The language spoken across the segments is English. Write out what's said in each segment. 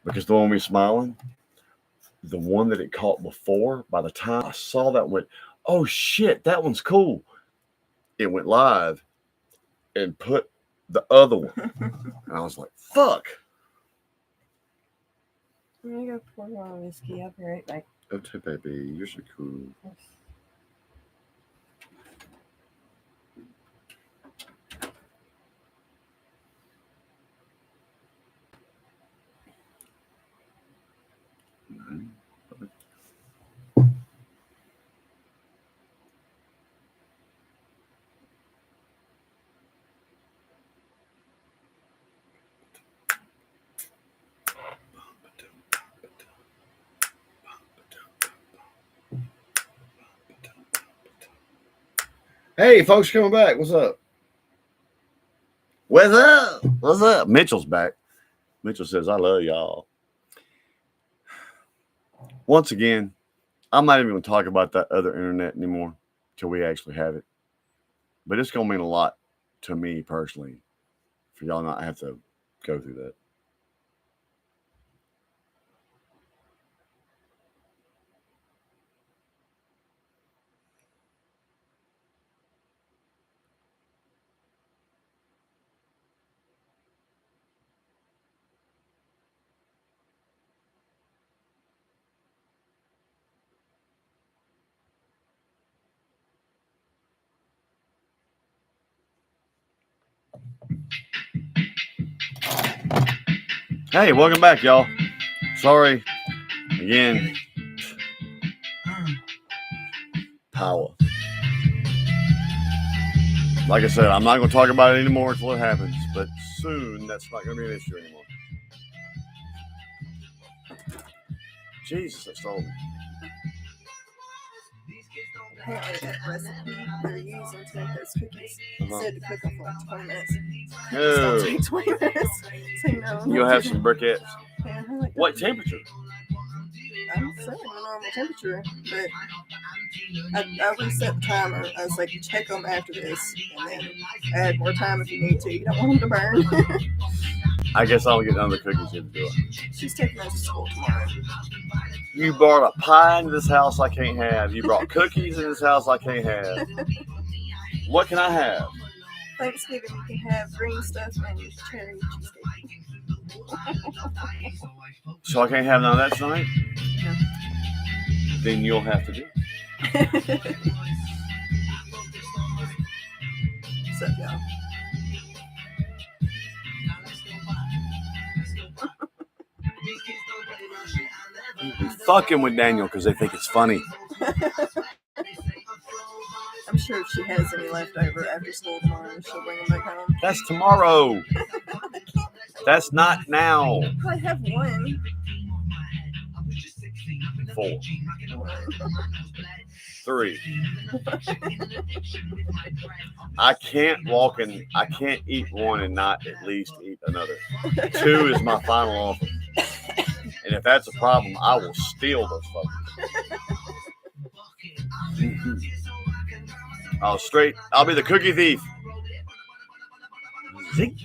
because the one we smiling, the one that it caught before, by the time I saw that went, oh shit, that one's cool. It went live and put the other one. And I was like, fuck. I'm gonna go pour more whiskey. I'll be right back. Okay, baby, you're so cool. Hey, folks, coming back. What's up? What's up? What's up? Mitchell's back. Mitchell says, I love y'all. Once again, I'm not even going to talk about that other internet anymore till we actually have it. But it's going to mean a lot to me personally for y'all not have to go through that. Hey, welcome back, y'all. Sorry, again, power. Like I said, I'm not going to talk about it anymore until it happens, but soon that's not going to be an issue anymore. Jesus, that's old. Apparently that recipe they're using to make those cookies said to cook them for like 20 minutes. No. It's not 20 minutes. So no, You'll have some briquettes. Yeah, like What temperature? I'm setting the normal temperature, but I reset the timer. I was like, check them after this, and then add more time if you need to. You don't want them to burn. I guess I'll get none of the cookies here to do it. She's taking those to school tomorrow. You brought a pie into this house I can't have. You brought cookies in this house I can't have. What can I have? Thanksgiving, you can have green stuff and cherry cheesecake. So I can't have none of that tonight? No. Then you'll have to do it. What's up, y'all? You're fucking with Daniel because they think it's funny. I'm sure if she has any left over after school tomorrow, she'll bring them back home. That's tomorrow. That's not now. I have one. 4. 3. I can't eat one and not at least eat another. 2 is my final offer. And if that's a problem, I will steal those fuckers. I'll be the cookie thief. Zing.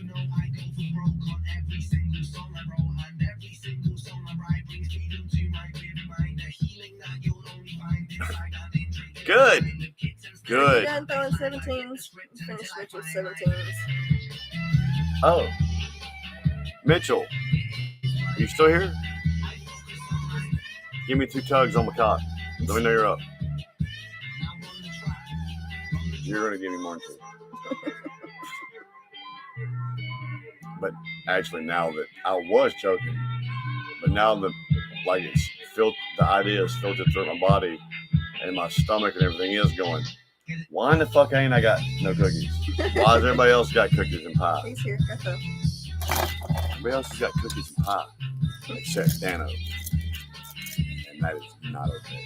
Good. Good. Done throwing 17s. Finish Mitchell's 17s. Oh. Mitchell. Are you still here? Give me 2 tugs on my cock. Let me know you're up. You're going to give me more than 2. But actually, now that I was joking, but now that the idea is filtered through my body and my stomach and everything is going, why in the fuck ain't I got no cookies? Why has everybody else got cookies and pie? He's here. Go. Everybody else has got cookies and pie except Dano. And that is not okay.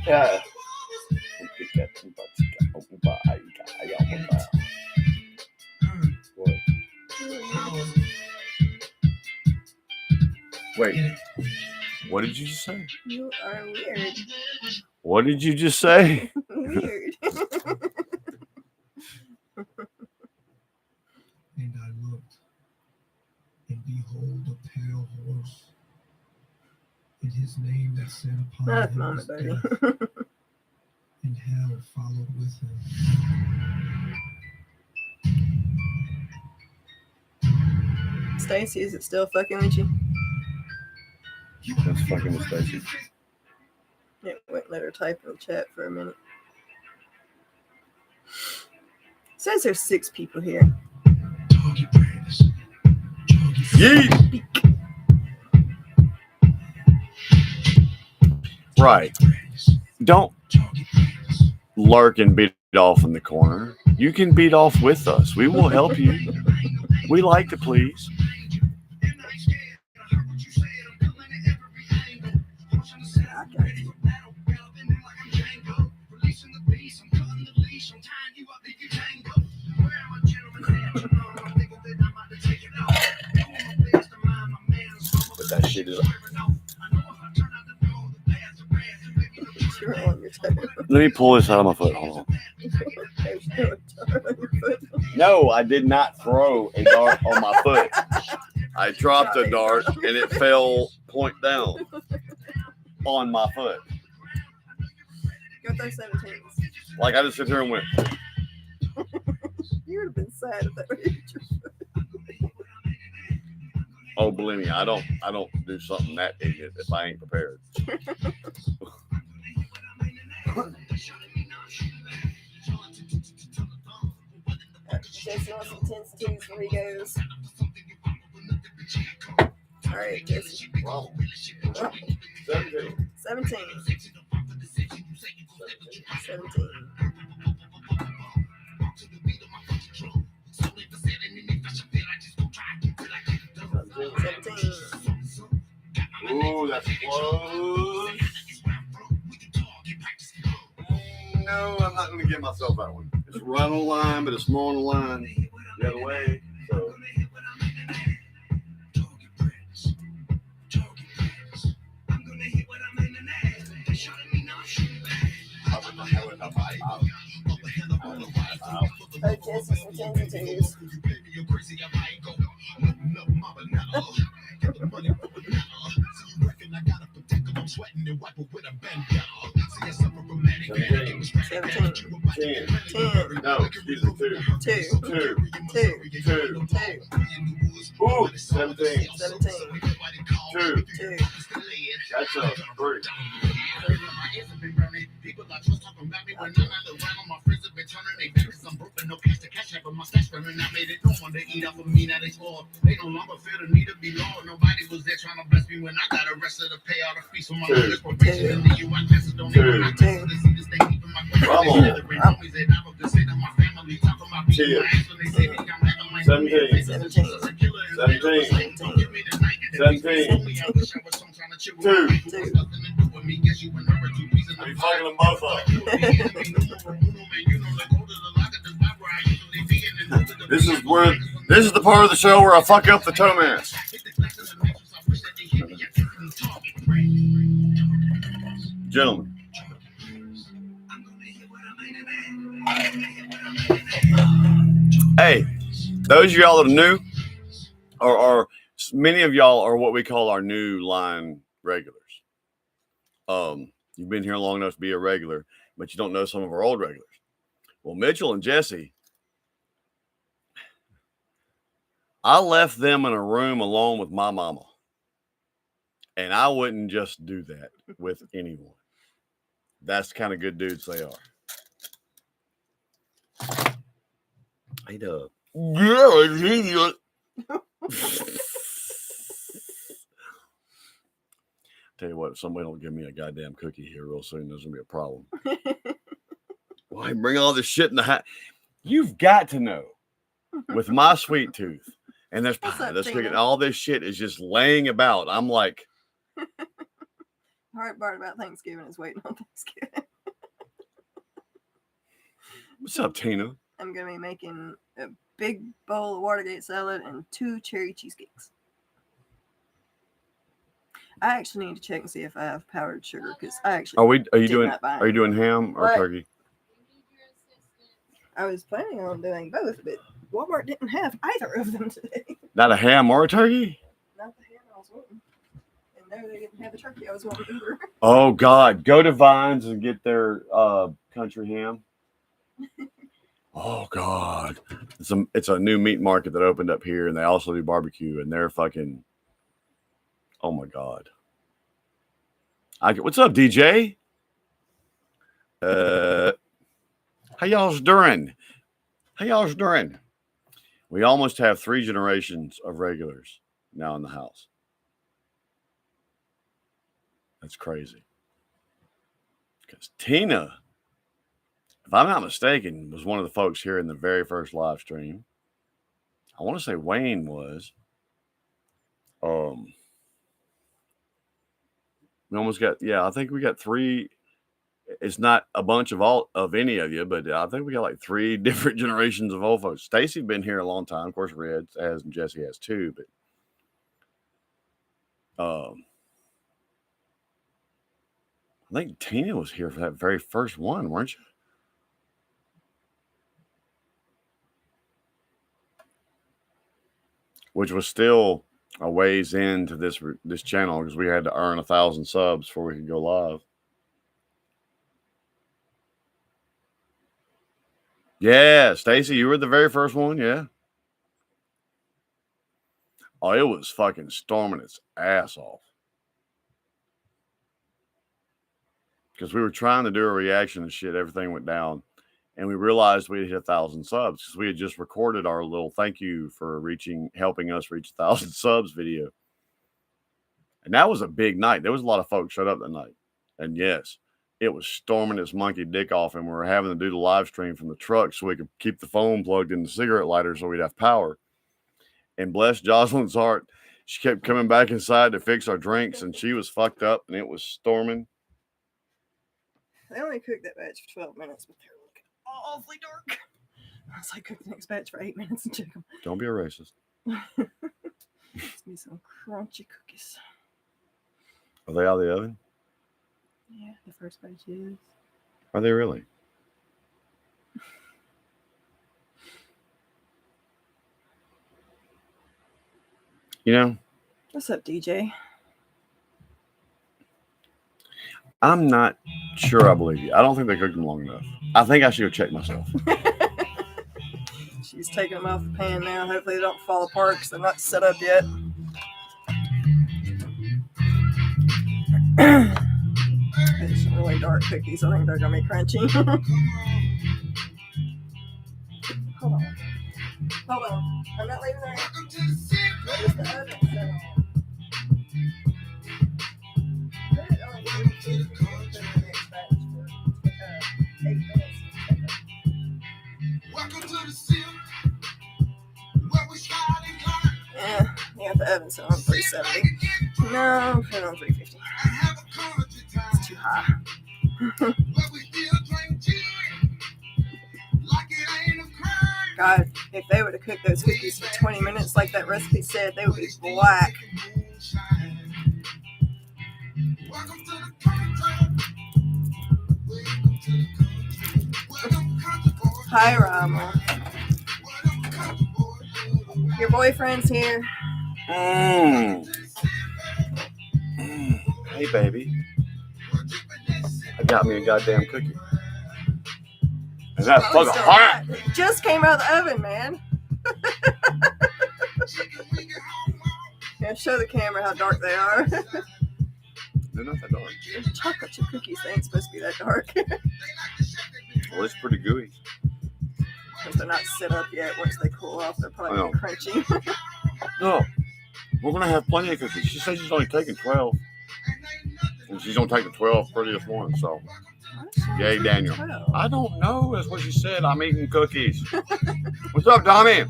Yeah. Wait, what did you just say? You are weird. What did you just say? Weird. And I looked, and behold, a pale horse, and his name that sat upon Not him moment, was buddy. Death, and hell followed with him. Stacy, is it still fucking with you? That's fucking with Stacy. Yeah, wait, let her type in the chat for a minute. Says there's 6 people here. Target practice. Yeet! Right. Don't lurk and beat off in the corner. You can beat off with us. We will help you. We like to please. I got you. But that shit is. You're on your toe. Let me pull this out of my foot. Hold on. No, I did not throw a dart on my foot. I dropped a dart and it fell point down on my foot. Go throw 17s. Like I just sit here and went. You would have been sad if that were your Oh, believe me, I don't do something that idiot if I ain't prepared. Jesse wants some 10s, 2s before he goes. All right, Jesse. Wow. 17. 17. 17. Ooh, that's close. No, I'm not going to give myself that one. It's right on the line, but it's more on the line the other way. So. Oh, Jesse, some 10s and 2s. No, excuse me, 2. 2. 2. Ooh, 17. 2. That's a 3. Are you fucking them both up? This is the part of the show where I fuck up the toe mask. Gentlemen. Hey, those of y'all that are new, or many of y'all are what we call our new line regulars. You've been here long enough to be a regular, but you don't know some of our old regulars. Well, Mitchell and Jesse, I left them in a room alone with my mama. And I wouldn't just do that with anyone. That's the kind of good dudes they are. Hey, Doug. Yeah, tell you what, if somebody don't give me a goddamn cookie here real soon, there's gonna be a problem. Why bring all this shit in the hat? You've got to know, with my sweet tooth and there's pie, this cookie, all this shit is just laying about. I'm like, hard part about Thanksgiving is waiting on Thanksgiving. what's up, Tina? I'm gonna be making a big bowl of Watergate salad and 2 cherry cheesecakes. I actually need to check and see if I have powdered sugar because I actually Are you did doing not buy are you any. doing ham or What? turkey? I was planning on doing both, but Walmart didn't have either of them today. Not a ham or a turkey? Not the ham I was wanting. And no, they didn't have the turkey I was wanting either. Oh God. Go to Vines and get their country ham. Oh God. It's a new meat market that opened up here and they also do barbecue and they're fucking, oh my God. What's up, DJ? How y'all's doing? How y'all's doing? We almost have 3 generations of regulars now in the house. That's crazy. Because Tina, if I'm not mistaken, was one of the folks here in the very first live stream. I want to say Wayne was. We almost got, I think we got 3. It's not a bunch of any of you, but I think we got like 3 different generations of old folks. Stacy been here a long time. Of course, Red has and Jesse has too, but I think Tina was here for that very first one, weren't you? Which was still a ways into this channel because we had to earn 1,000 subs before we could go live. Yeah, Stacy, you were the very first one, yeah. Oh, it was fucking storming its ass off. Because we were trying to do a reaction and shit, everything went down. And we realized we had hit 1,000 subs because we had just recorded our little thank you for helping us reach 1,000 subs video. And that was a big night. There was a lot of folks showed up that night. And yes, it was storming its monkey dick off, and we were having to do the live stream from the truck so we could keep the phone plugged in the cigarette lighter so we'd have power. And bless Jocelyn's heart, she kept coming back inside to fix our drinks, and she was fucked up, and it was storming. They only cooked that batch for 12 minutes, but they're looking awfully dark. I was like, cook the next batch for 8 minutes and check them. Don't be a racist. Let's be some crunchy cookies. Are they out of the oven? Yeah, the first batch is. Are they really? You know, What's up, DJ? I'm not sure I believe you. I don't think they cooked them long enough. I think I should go check myself. She's taking them off the pan now. Hopefully they don't fall apart because they're not set up yet. There's some really dark cookies. I think they're going to be crunchy. Hold on. Hold on. I'm not leaving there. Where's the oven? Put it on 350 and put it in the next batch for 8 minutes. Welcome to the city, where we slide and climb. Yeah, the oven's set on 370. No, put it on 350. And have a country time. It's too high. Where we still drink gin, like it ain't a crime. God, if they would have cooked those cookies for 20 minutes like that recipe said, they would be black. Welcome to the country. Welcome to the country. Welcome country boys. Hi, Rama. Welcome country boys. Your boyfriend's here. Hey, baby. I got me a goddamn cookie. Is that Oh, fucking still hot? hot. It just came out of the oven, man. Yeah, show the camera how dark they are. They're not that dark. Chocolate chip cookies, they ain't supposed to be that dark. Well, it's pretty gooey. Because they're not set up yet. Once they cool off, they're probably I know. crunchy. No, we're going to have plenty of cookies. She said she's only taking 12. And she's going to take the 12 prettiest one, so. Yay, Daniel. Oh. I don't know. That's what she said. I'm eating cookies. What's up, Tommy?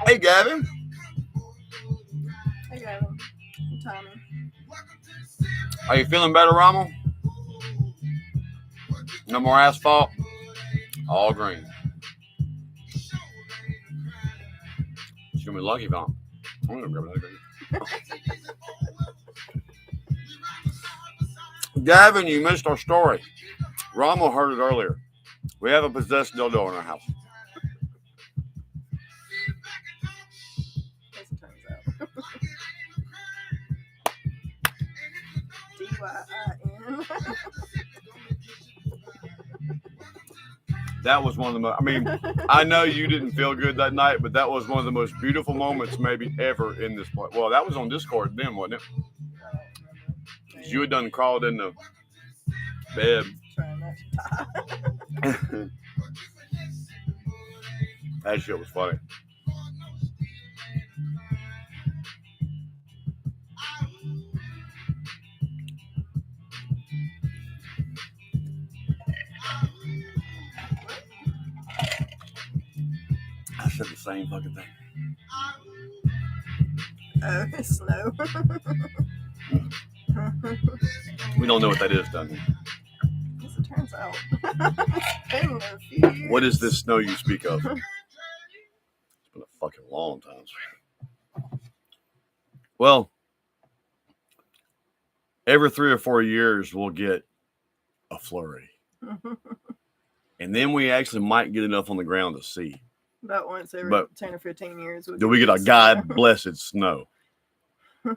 Hey, Gavin. Hey, Gavin. And Tommy. Are you feeling better, Rommel? No more asphalt? All green. She's going to be lucky if I'm going to grab another cookie. Gavin, you missed our story. Rommel heard it earlier. We have a possessed dildo in our house. As it turns out. DYIN. That was one of the most, I mean, I know you didn't feel good that night, but that was one of the most beautiful moments maybe ever in this place. Well, that was on Discord then, wasn't it? 'Cause you had done crawled in the bed. Trying not to die. That shit was funny. I said the same fucking thing. Oh, it's snow. We don't know what that is down here. As it turns out. It's been a few years. What is this snow you speak of? It's been a fucking long time. Well, every 3 or 4 years we'll get a flurry. And then we actually might get enough on the ground to see. About once every But 10 or 15 years. Do we get a God blessed snow? I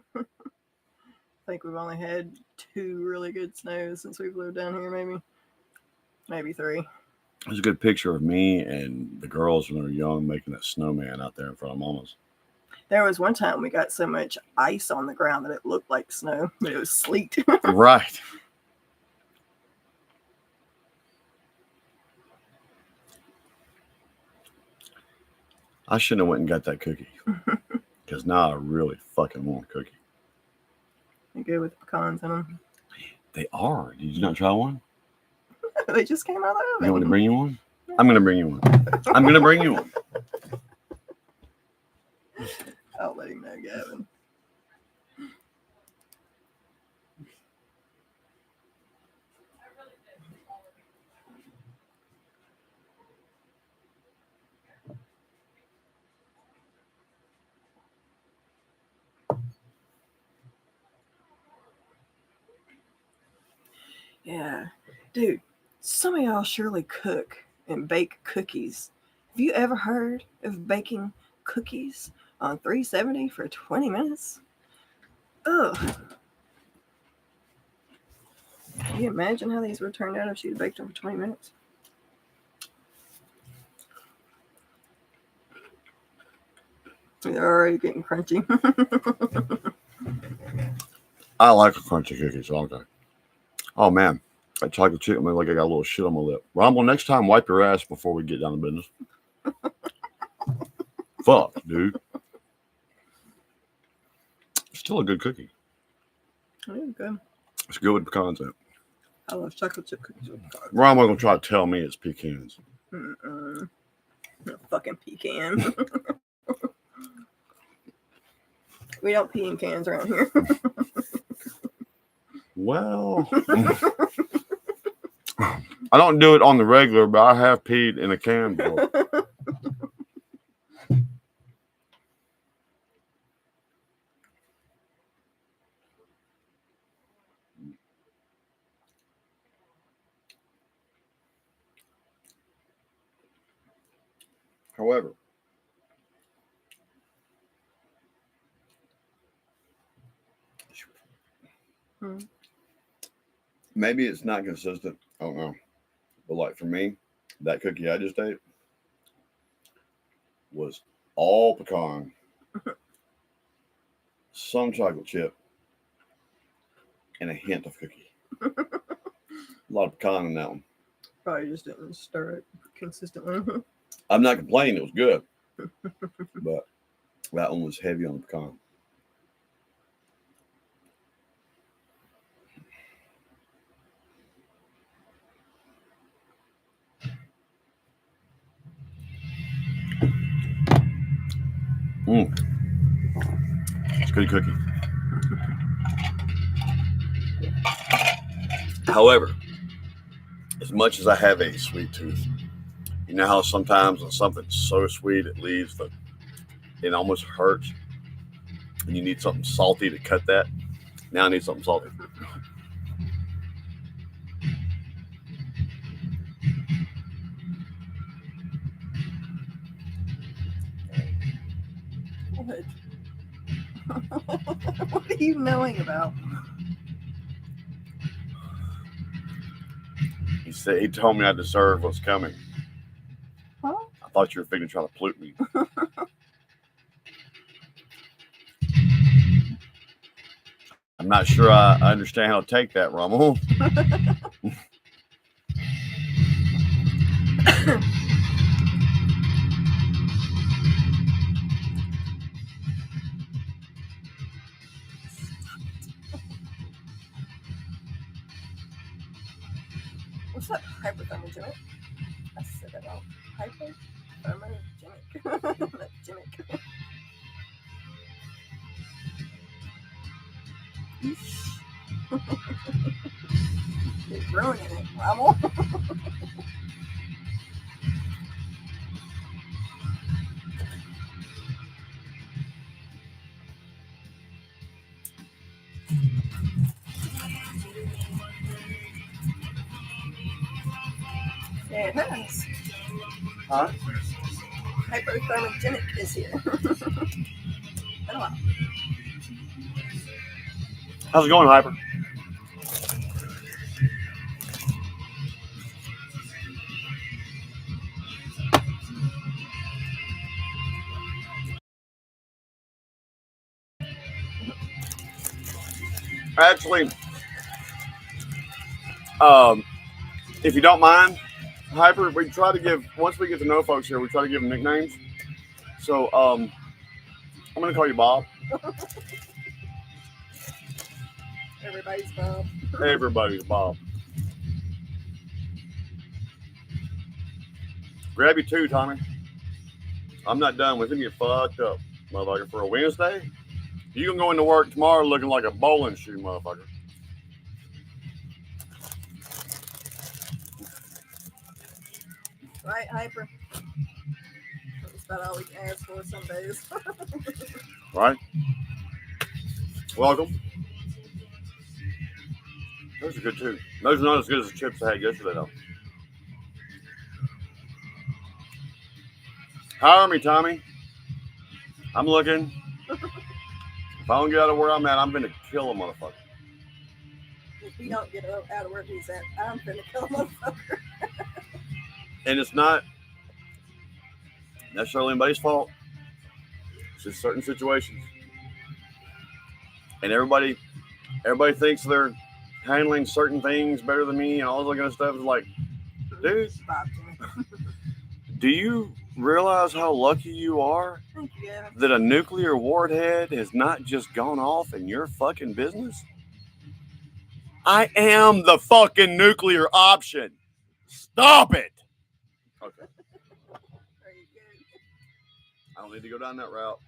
think we've only had 2 really good snows since we've lived down here, maybe 3. There's a good picture of me and the girls when they were young making that snowman out there in front of Mama's. There was one time we got so much ice on the ground that it looked like snow, but it was sleet. Right. I shouldn't have went and got that cookie. Because now I really fucking want a cookie. They're good with pecans in them. They are. Did you not try one? They just came out of the You want me to oven. bring you one? I'm going to bring you one. I'm going to bring you one. I'll let him know, Gavin. Yeah. Dude, some of y'all surely cook and bake cookies. Have you ever heard of baking cookies on 370 for 20 minutes? Ugh. Can you imagine how these would have turned out if she'd baked them for 20 minutes? They're already getting crunchy. I like a crunchy cookie, so okay. Oh, man. That chocolate chip, man, like I got a little shit on my lip. Rumble, next time, wipe your ass before we get down to business. Fuck, dude. Still a good cookie. It's good. It's good with pecans in it. I love chocolate chip cookies with pecans. Rumble gonna try to tell me it's pecans. Mm-mm. No fucking pecan. We don't pee in cans around here. Well, I don't do it on the regular, but I have peed in a can before. However, maybe it's not consistent. I don't know. But like for me, that cookie I just ate was all pecan, some chocolate chip, and a hint of cookie. A lot of pecan in that one. Probably just didn't stir it consistently. I'm not complaining. It was good. But that one was heavy on the pecan. It's a good cookie. However, as much as I have a sweet tooth, you know how sometimes when something's so sweet it almost hurts, and you need something salty to cut that. Now I need something salty. What? What are you knowing about? He told me I deserved what's coming. Huh? I thought you were figuring to try to pollute me. I'm not sure I understand how to take that, Rommel. What's that hyperthermogenic? I said that wrong. Hyperthermogenic. Not genic. You're ruining it, Rommel. Yeah, it has. Huh? Hyperthermogenic is here. Oh, wow. How's it going, Hyper? Actually, if you don't mind, Hyper, we try to give, once we get to know folks here, we try to give them nicknames. So, I'm going to call you Bob. Everybody's Bob. Everybody's Bob. Grab you too, Tommy. I'm not done with him. Get fucked up, motherfucker. For a Wednesday, you can go into work tomorrow looking like a bowling shoe, motherfucker. Right, Hyper? That's about all we can ask for some days. Right? Welcome. Those are good too. Those are not as good as the chips I had yesterday, though. Hire me, Tommy. I'm looking. If I don't get out of where I'm at, I'm going to kill a motherfucker. If he don't get out of where he's at, I'm finna kill a motherfucker. And it's not necessarily anybody's fault. It's just certain situations. And everybody thinks they're handling certain things better than me and all that kind of stuff. Is like, dude, Bob, Jimmy. do you realize how lucky you are Thank you, Gavin. that a nuclear warhead has not just gone off in your fucking business? I am the fucking nuclear option. Stop it. Okay. Very good. I don't need to go down that route.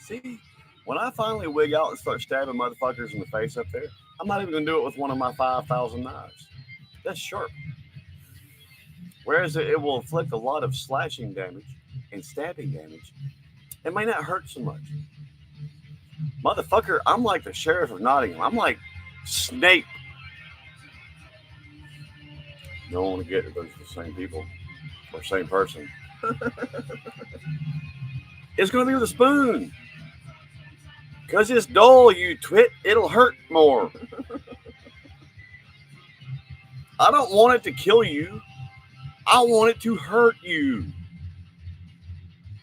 See, when I finally wig out and start stabbing motherfuckers in the face up there, I'm not even going to do it with one of my 5,000 knives. That's sharp. Whereas it will inflict a lot of slashing damage and stabbing damage. It may not hurt so much. Motherfucker, I'm like the sheriff of Nottingham. I'm like Snape. You don't want to get that those are the same people or same person. It's going to be with a spoon. Because it's dull, you twit. It'll hurt more. I don't want it to kill you. I want it to hurt you.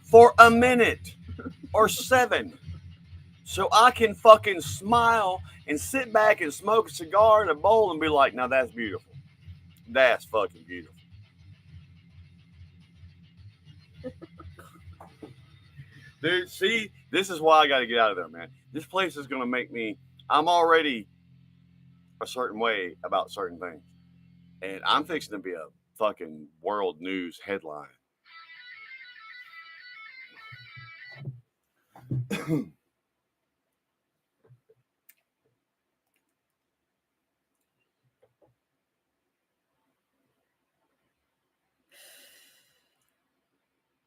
For a minute or 7. So I can fucking smile and sit back and smoke a cigar in a bowl and be like, now that's beautiful. That's fucking beautiful. Dude, see, this is why I got to get out of there, man. This place is going to make me, I'm already a certain way about certain things. And I'm fixing to be a fucking world news headline.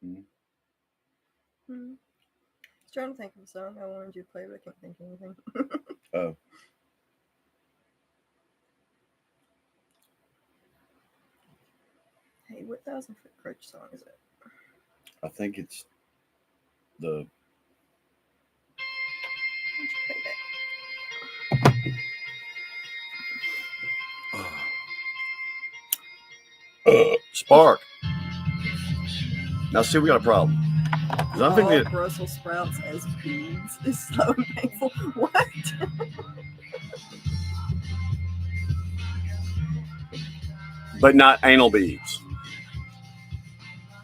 Hmm. I was trying to think of a song I wanted you to play, but I can't think of anything. Oh. Hey, what 1,000 Foot Krutch song is it? I think it's the. Why don't you play that? Spark. Now, see, we got a problem. 'Cause I'm thinking that- Brussels sprouts as beads is slow and painful. What? but not anal beads.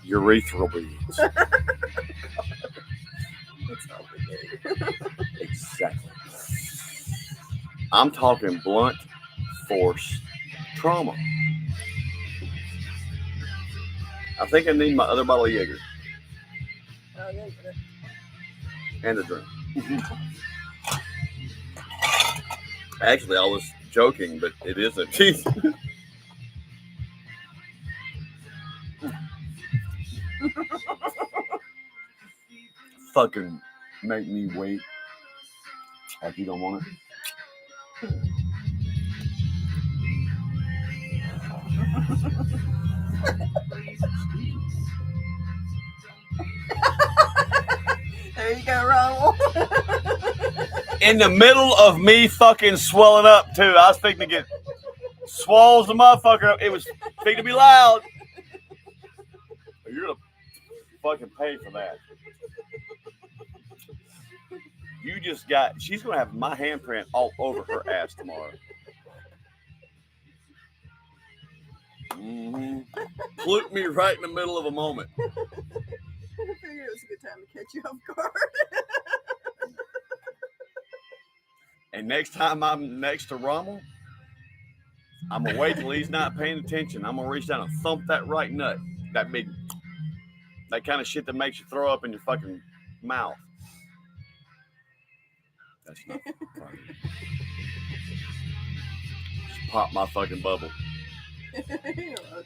Urethral beads. That's not good. Exactly. I'm talking blunt force trauma. I think I need my other bottle of Jaeger Oh, yeah, and a drink. Actually, I was joking, but it isn't. Fucking make me wait like you don't want it. There you go, Ronald. In the middle of me fucking swelling up too, I was thinking to get swallows the motherfucker. It was thinking to be loud. You're gonna fucking pay for that. You just got. She's gonna have my handprint all over her ass tomorrow. Mm-hmm. Pluke me right in the middle of a moment. I figured it was a good time to catch you off guard. And next time I'm next to Rommel, I'm gonna wait till he's not paying attention. I'm gonna reach down and thump that right nut. That big, that kind of shit that makes you throw up in your fucking mouth. That's not funny. Just pop my fucking bubble.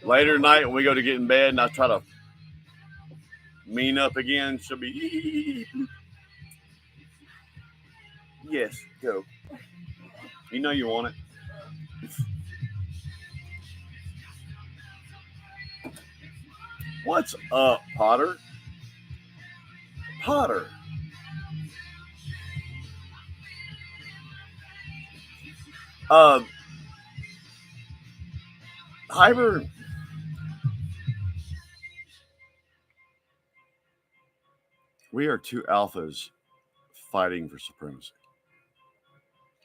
Later tonight when we go to get in bed and I try to mean up again, she'll be yes, go. You know you want it. What's up, Potter? Potter. Hyper. We are two alphas fighting for supremacy.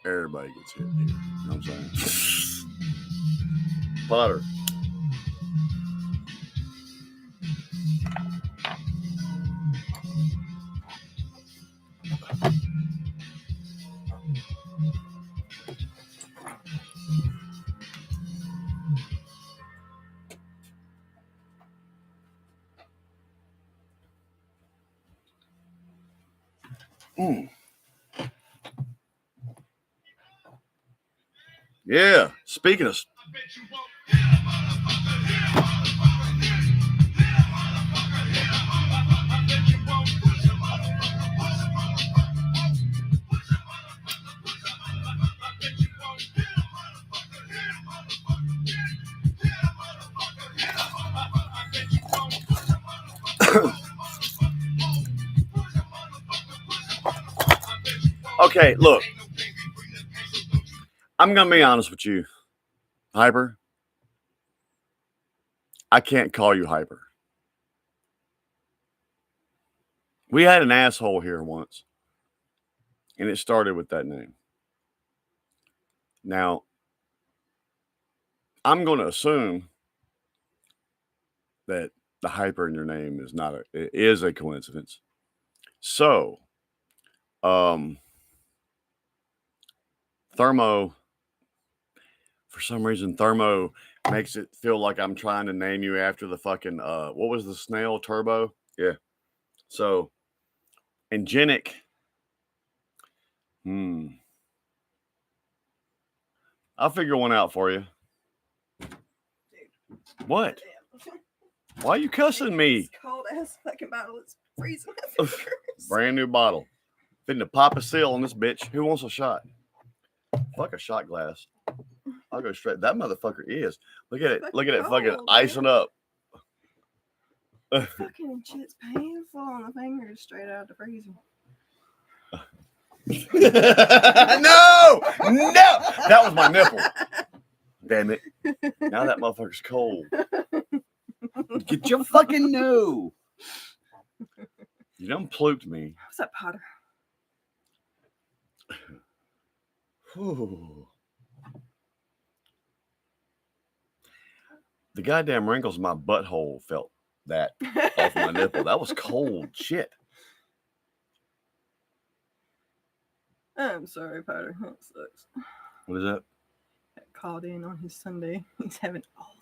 Everybody gets hit here. You know what I'm saying? Potter. Yeah. Speaking of. Okay, look. I'm going to be honest with you. Hyper. I can't call you Hyper. We had an asshole here once. And it started with that name. Now, I'm going to assume that the hyper in your name is not it is a coincidence. So, Thermo, for some reason, Thermo makes it feel like I'm trying to name you after the fucking, what was the snail, Turbo? Yeah. So, Angenic. I'll figure one out for you. What? Why are you cussing me? old ass fucking bottle is freezing my fingers. Brand new bottle. Fitting to pop a seal on this bitch. Who wants a shot? Fuck a shot glass. I'll go straight. That motherfucker is. Look at it. Look at it fucking Cold, icing up. Fucking shit's painful on the fingers straight out the freezer. No! No! That was my nipple. Damn it. Now that motherfucker's cold. Get your fucking no. You done plooped me. What's up, Potter? Whew. The goddamn wrinkles in my butthole felt that off my nipple. That was cold shit. I'm sorry, Potter. That sucks. What is that? Got called in on his Sunday. He's having all the fun.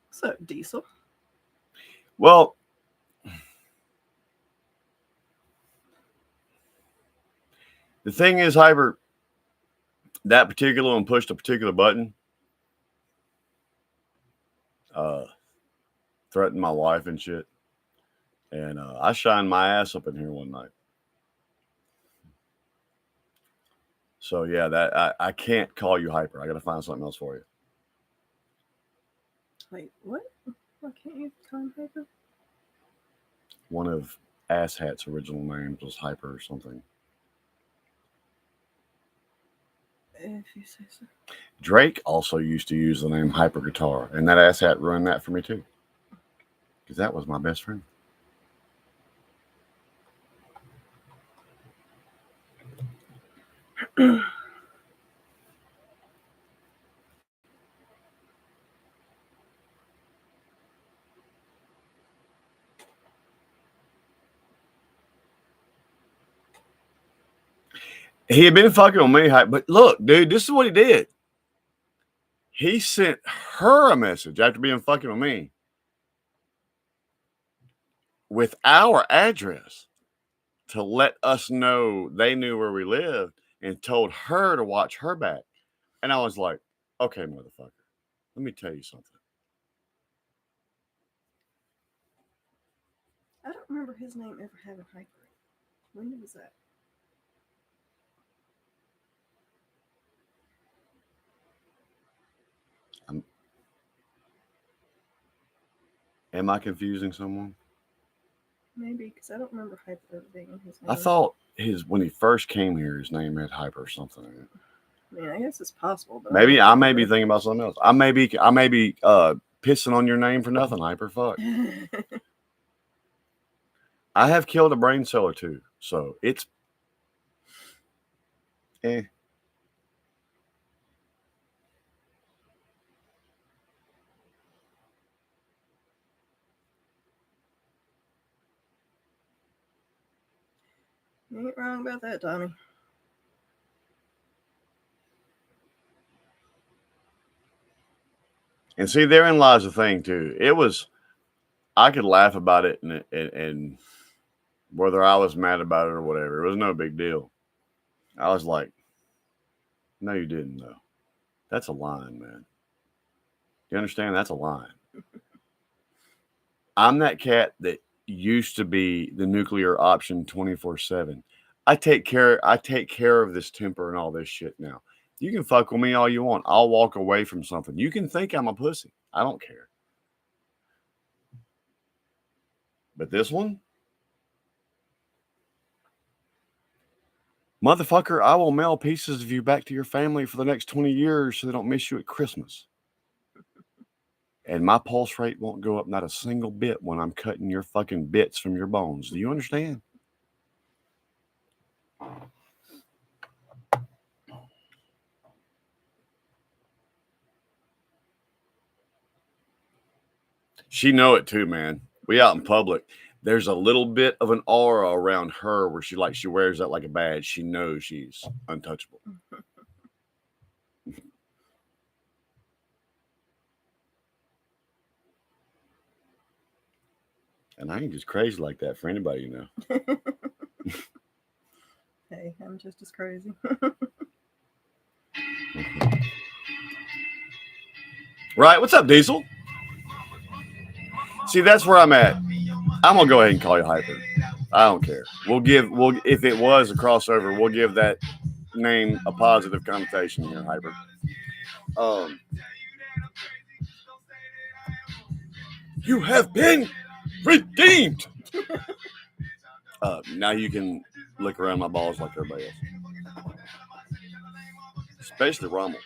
What's up, Diesel? Well, the thing is, Hyper, that particular one pushed a particular button. Threatened my wife and shit. And I shined my ass up in here one night. So yeah, that I can't call you Hyper. I gotta find something else for you. Wait, what? Why can't you call him Hyper? One of Asshat's original names was Hyper or something. If you say so. Drake also used to use the name Hyper Guitar, and that Asshat ruined that for me too. Because that was my best friend. He had been fucking on me, but look, dude, this is what he did. He sent her a message after being fucking with me with our address to let us know they knew where we lived and told her to watch her back. And I was like, okay, motherfucker, let me tell you something. I don't remember his name ever having Hyper. When was that? Am I confusing someone? Maybe, because I don't remember Hyper ever being in his name. I thought when he first came here, his name had Hyper or something in it. I mean, I guess it's possible, but Maybe I may be thinking about something else. I may be pissing on your name for nothing, Hyper. Fuck. I have killed a brain cell or two, so it's You ain't wrong about that, Tommy. And see, therein lies the thing too. I could laugh about it and whether I was mad about it or whatever, it was no big deal. I was like, no, you didn't though. That's a line, man. You understand? That's a line. I'm that cat that used to be the nuclear option 24/7. I take care of this temper and all this shit now. You can fuck with me all you want. I'll walk away from something. You can think I'm a pussy. I don't care. But this one, motherfucker, I will mail pieces of you back to your family for the next 20 years so they don't miss you at Christmas. And my pulse rate won't go up not a single bit when I'm cutting your fucking bits from your bones. Do you understand? She know it too, man. We out in public. There's a little bit of an aura around her where she wears that like a badge. She knows she's untouchable. And I ain't just crazy like that for anybody, you know. Hey, I'm just as crazy. Right? What's up, Diesel? See, that's where I'm at. I'm gonna go ahead and call you Hyper. I don't care. We'll if it was a crossover, we'll give that name a positive connotation here, Hyper. You have been redeemed. Now you can lick around my balls like everybody else. Especially Rommel.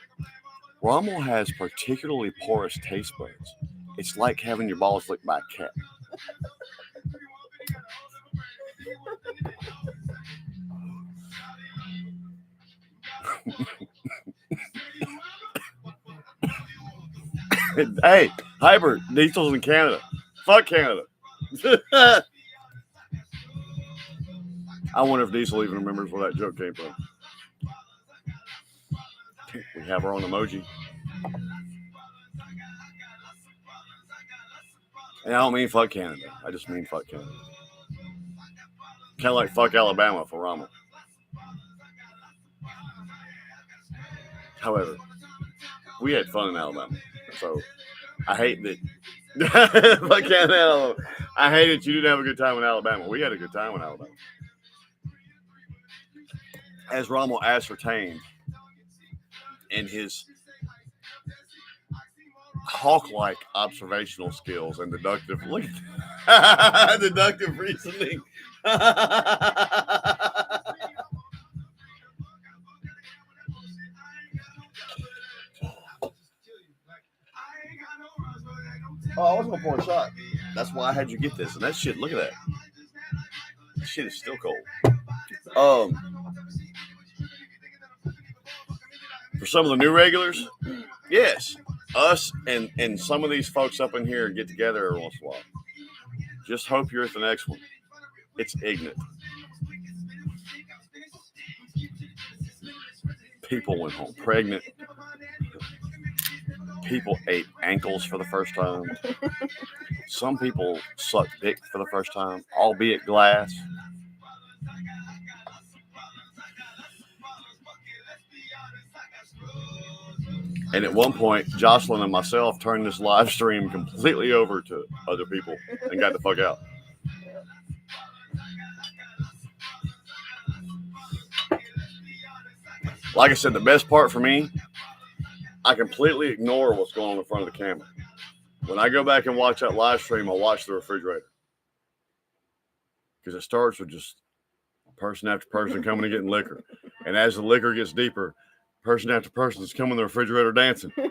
Rommel has particularly porous taste buds. It's like having your balls licked by a cat. Hey, Hyper, Diesel's in Canada. Fuck Canada. I wonder if Diesel even remembers where that joke came from. We have our own emoji. And I don't mean fuck Canada. I just mean fuck Canada. Kind of like fuck Alabama for Rommel. However, we had fun in Alabama. So I hate that. Fuck Canada. I hate that you didn't have a good time in Alabama. We had a good time in Alabama. As Rommel ascertained in his hawk-like observational skills and deductive deductive reasoning. Oh, I wasn't gonna pour a shot. That's why I had you get this. And that shit, look at that. That shit is still cold. For some of the new regulars, yes, us and some of these folks up in here get together every once in a while. Just hope you're at the next one. It's ignorant. People went home pregnant. People ate ankles for the first time. Some people sucked dick for the first time, albeit glass. And at one point, Jocelyn and myself turned this live stream completely over to other people and got the fuck out. Like I said, the best part for me, I completely ignore what's going on in front of the camera. When I go back and watch that live stream, I'll watch the refrigerator. Because it starts with just person after person coming and getting liquor. And as the liquor gets deeper, person after person is coming to the refrigerator dancing. Did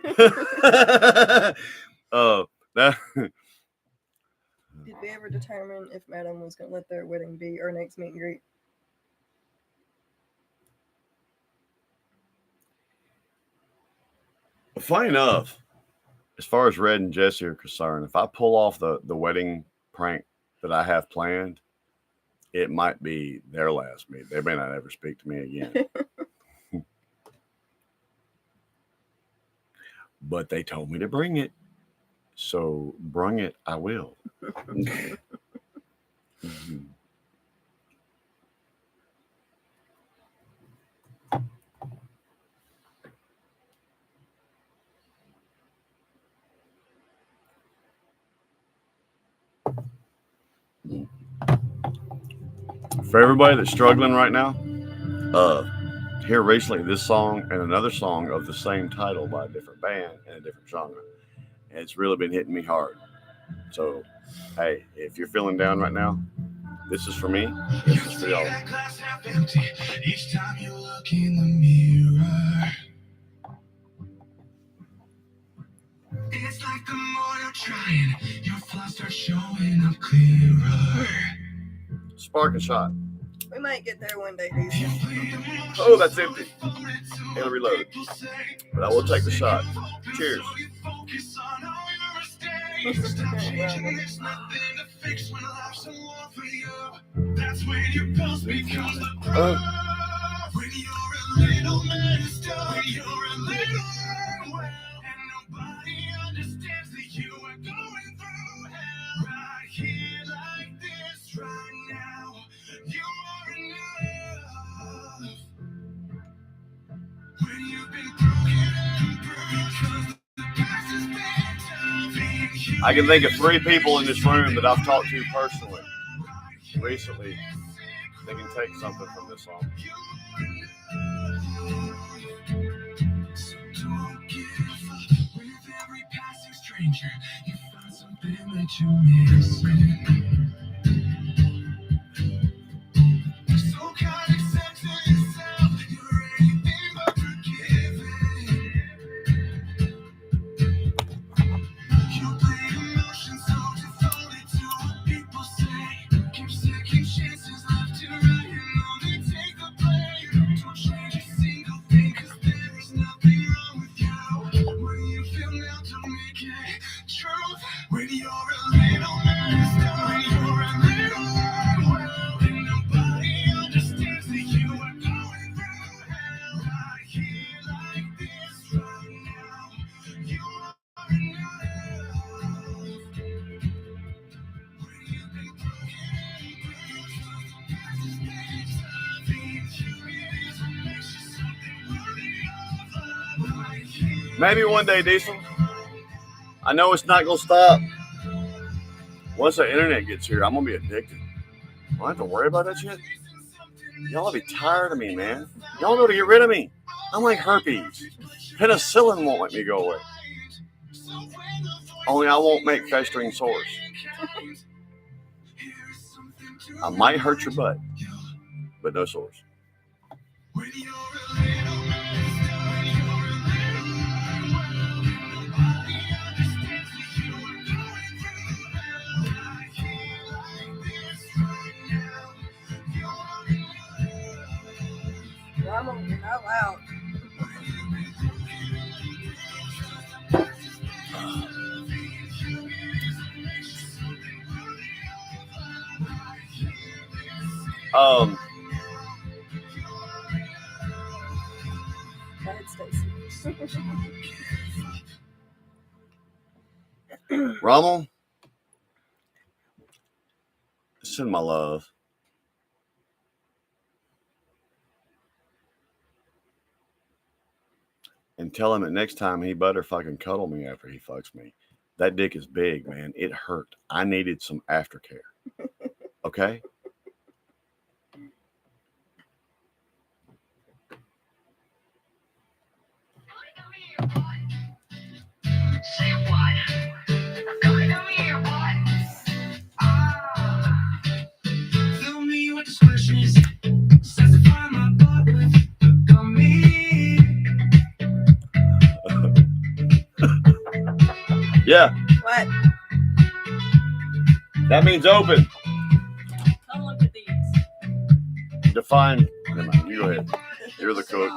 we ever determine if Madam was going to let their wedding be our next meet and greet? Funny enough, as far as Red and Jesse are concerned, if I pull off the wedding prank that I have planned, it might be their last meet. They may not ever speak to me again. But they told me to bring it. So bring it, I will. Mm-hmm. For everybody that's struggling right now, here recently this song and another song of the same title by a different band and a different genre. And it's really been hitting me hard. So, hey, if you're feeling down right now, this is for me. This is for y'all. Each time you look in the mirror, it's like the more you're trying, your flaws start showing up clearer. Spark a shot. We might get there one day, Diesel. Oh, that's empty. It'll reload. But I will take the shot. Cheers. That's when your pulse becomes the pro. When you're a little messed up, you're a little unwell, and nobody understands that you are going through hell. Right here, like I can think of 3 people in this room that I've talked to personally recently. They can take something from this song. So don't give up with every passing stranger. You find something that you're missing. So kind, accepting yourself. You're anything but forgiving. You bleed emotions, so devoted to what people say. Keep second chances left and right, and only take the blame. Don't change a single thing, 'cause there is nothing wrong with you. When you feel now, don't make it truth. When you're a little messed up, when you're a little overwhelmed, and nobody understands that you are going through hell. Right here, like this, right now. You are enough. When you've been broken and bruised, the past has been tough. Being curious will make you something worthy of love. Right here. Maybe one day, Diesel. I know it's not going to stop. Once the internet gets here, I'm going to be addicted. I don't have to worry about that shit. Y'all will be tired of me, man. Y'all know to get rid of me. I'm like herpes. Penicillin won't let me go away. Only I won't make festering sores. I might hurt your butt, but no sores. When you're a little messed up, when you're a little overwhelmed, and nobody understands that you are going through hell. Right here, like this, right now. You are enough. Well, I'm gonna get out loud. When you've been broken and bruised, the past has been tough. Being curious will make you something worthy of love. Right here, this is Go ahead, Stacy. Rommel, send my love. And tell him that next time he better fucking cuddle me after he fucks me. That dick is big, man. It hurt. I needed some aftercare. Okay? Say what? Come here, boy. Fill me with discretion. Satisfy my butt with gummy. Yeah, What? that means open. Come look at these. Define. Never mind, you go ahead. You're the cook.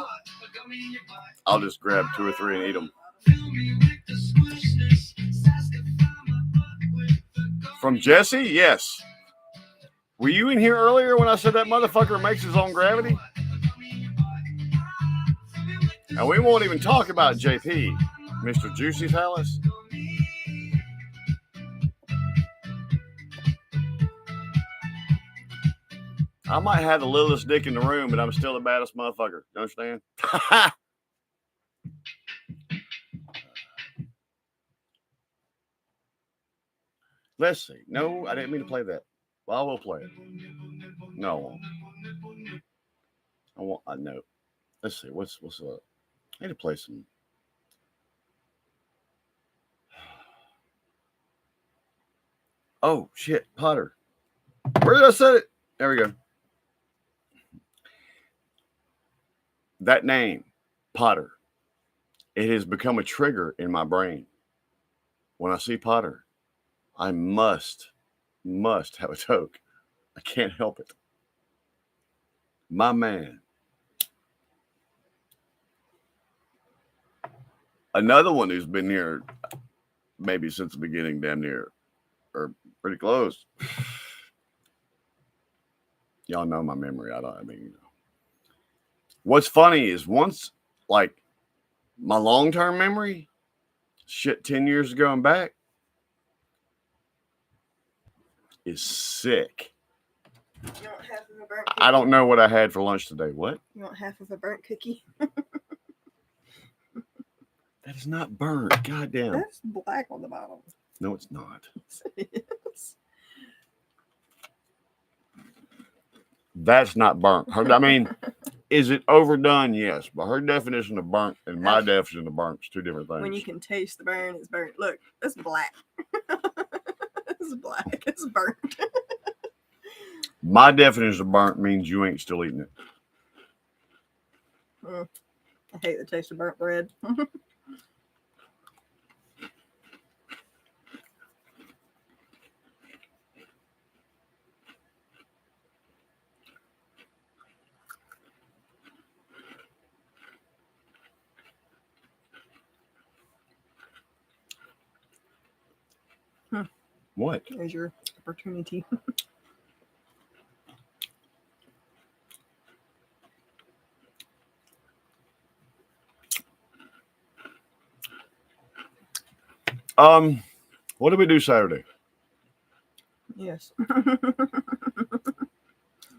I'll just grab 2 or 3 and eat them. Fill me with the squishness. Satisfy my butt with the gummy. From Jesse? Yes. Were you in here earlier when I said that motherfucker makes his own gravity? And we won't even talk about JP, Mr. Juicy Palace. I might have the littlest dick in the room, but I'm still the baddest motherfucker. You understand? Let's see. No, I didn't mean to play that. Well, I will play it. No, I won't. I know. Let's see. What's up? I need to play some. Oh shit, Potter. Where did I set it? There we go. That name, Potter, it has become a trigger in my brain. When I see Potter, I must have a toke. I can't help it. My man. Another one who's been here maybe since the beginning, damn near, or pretty close. Y'all know my memory. What's funny is once, like, my long-term memory, shit, 10 years ago and back, is sick. You want half of a burnt cookie? I don't know what I had for lunch today. What? You want half of a burnt cookie? That is not burnt. God damn. That's black on the bottom. No, it's not. Yes. That's not burnt. I mean, is it overdone? Yes. But her definition of burnt and my definition of burnt is two different things. When you can taste the burn, it's burnt. Look, it's black. It's black. It's burnt. My definition of burnt means you ain't still eating it. I hate the taste of burnt bread. What? There's your opportunity. What did we do Saturday? Yes.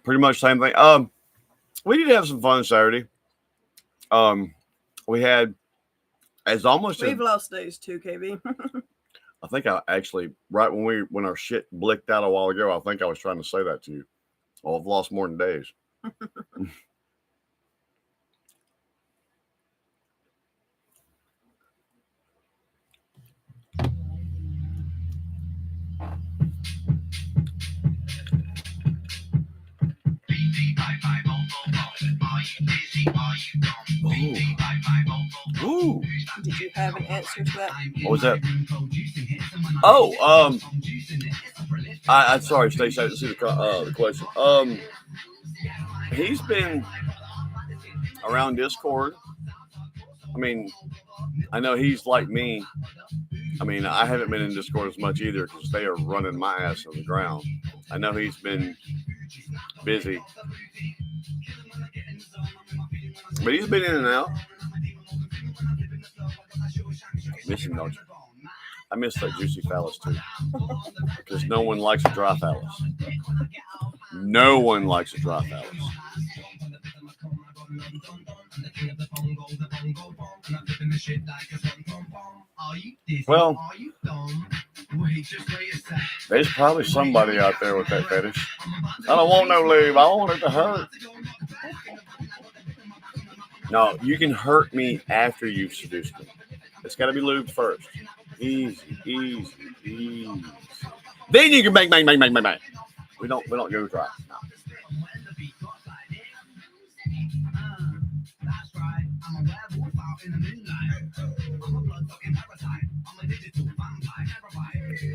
Pretty much same thing. We did have some fun Saturday. We had as almost We've lost days too, KB. I think I actually right when our shit blicked out a while ago, I think I was trying to say that to you. Oh, I've lost more than days. Ooh. Did you have an answer to that? What was that? Oh, I'm sorry, Stacey, I didn't see the question. He's been around Discord. I mean, I know he's like me. I mean, I haven't been in Discord as much either because they are running my ass on the ground. I know he's been busy, but he's been in and out. Miss him, don't you? I miss that juicy phallus too, because no one likes a dry phallus. No one likes a dry phallus. Well, there's probably somebody out there with that fetish. I don't want no lube. I want it to hurt. No, you can hurt me after you've seduced me. It's got to be lubed first. Easy. Then you can bang. We don't go dry. No.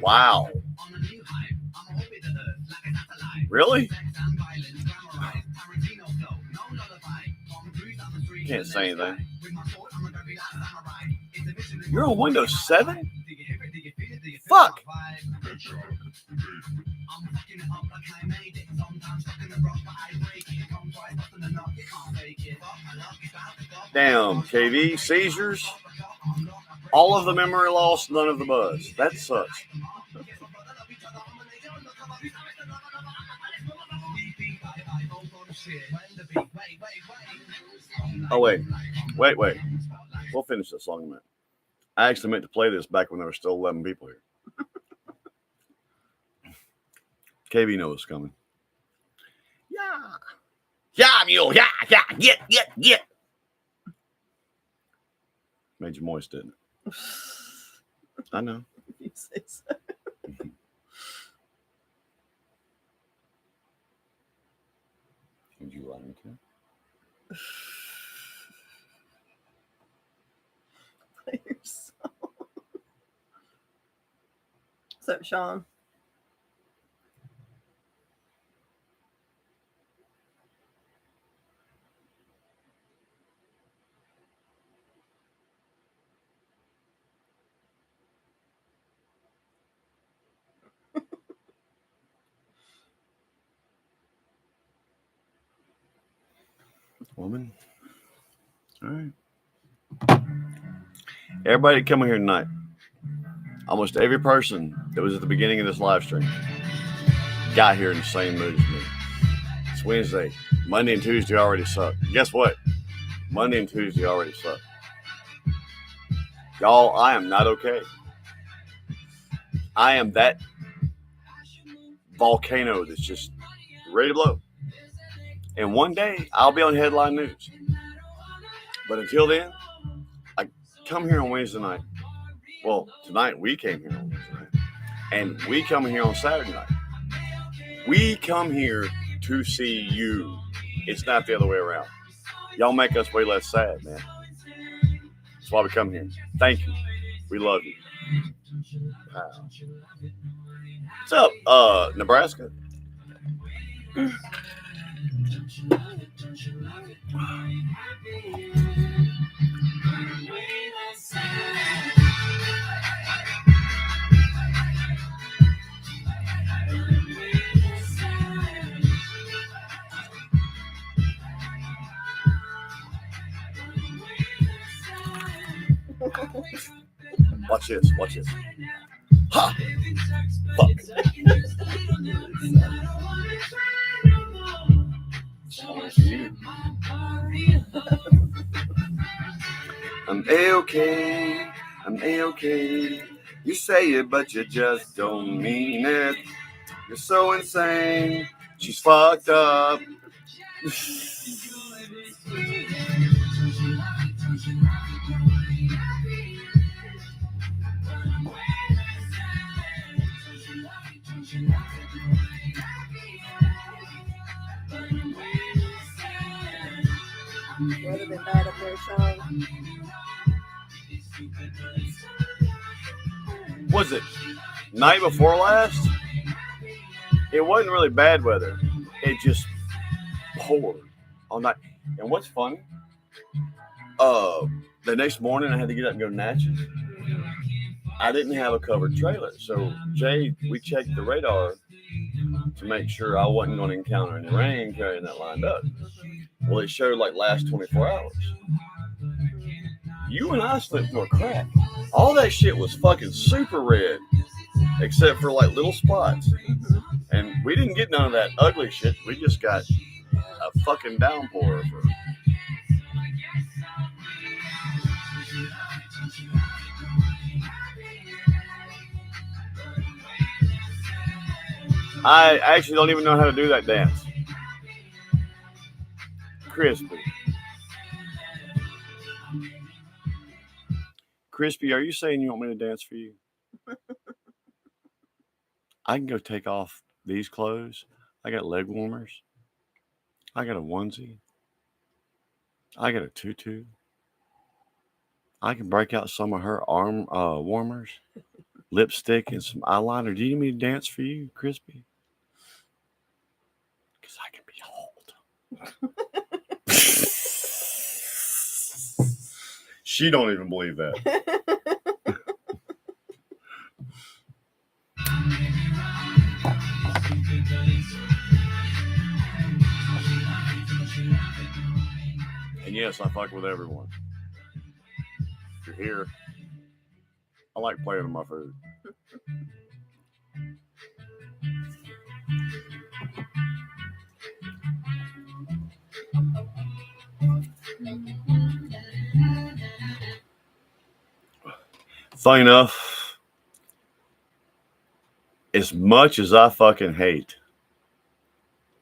Wow. Really? Can't say anything. You're on Windows 7? Fuck. Damn, KV, seizures, all of the memory loss, none of the buzz. That sucks. Oh, wait. We'll finish this song in a minute. I actually meant to play this back when there were still 11 people here. KB knows it's coming. Yeah, mule. Yeah. Get. Made you moist, didn't it? I know. You say so. Did you run into? Play your song. What's up, Sean? Woman. All right. Everybody coming here tonight. Almost every person that was at the beginning of this live stream got here in the same mood as me. It's Wednesday. Monday and Tuesday already suck. Guess what? Monday and Tuesday already suck. Y'all, I am not okay. I am that volcano that's just ready to blow. And one day, I'll be on headline news. But until then, I come here on Wednesday night. Well, tonight we came here on Wednesday night. And we come here on Saturday night. We come here to see you. It's not the other way around. Y'all make us way less sad, man. That's why we come here. Thank you. We love you. Wow. What's up, Nebraska? Watch this. Watch this. Ha! Fuck. I'm A-okay. I'm A-okay. You say it, but you just don't mean it. You're so insane. She's fucked up. Rather than died up there, Sean. Was it night before last? It wasn't really bad weather. It just poured all night. And what's funny? The next morning I had to get up and go to Natchez. I didn't have a covered trailer, so Jay, we checked the radar to make sure I wasn't going to encounter any rain carrying that lined up. Well, it showed like last 24 hours. You and I slipped through a crack. All that shit was fucking super red, except for like little spots. And we didn't get none of that ugly shit. We just got a fucking downpour. I actually don't even know how to do that dance. Crispy. Crispy, are you saying you want me to dance for you? I can go take off these clothes. I got leg warmers. I got a onesie. I got a tutu. I can break out some of her arm warmers, lipstick, and some eyeliner. Do you need me to dance for you, Crispy? Because I can be old. She don't even believe that. And yes, I fuck with everyone. If you're here, I like playing with my food. Funny enough, as much as I fucking hate,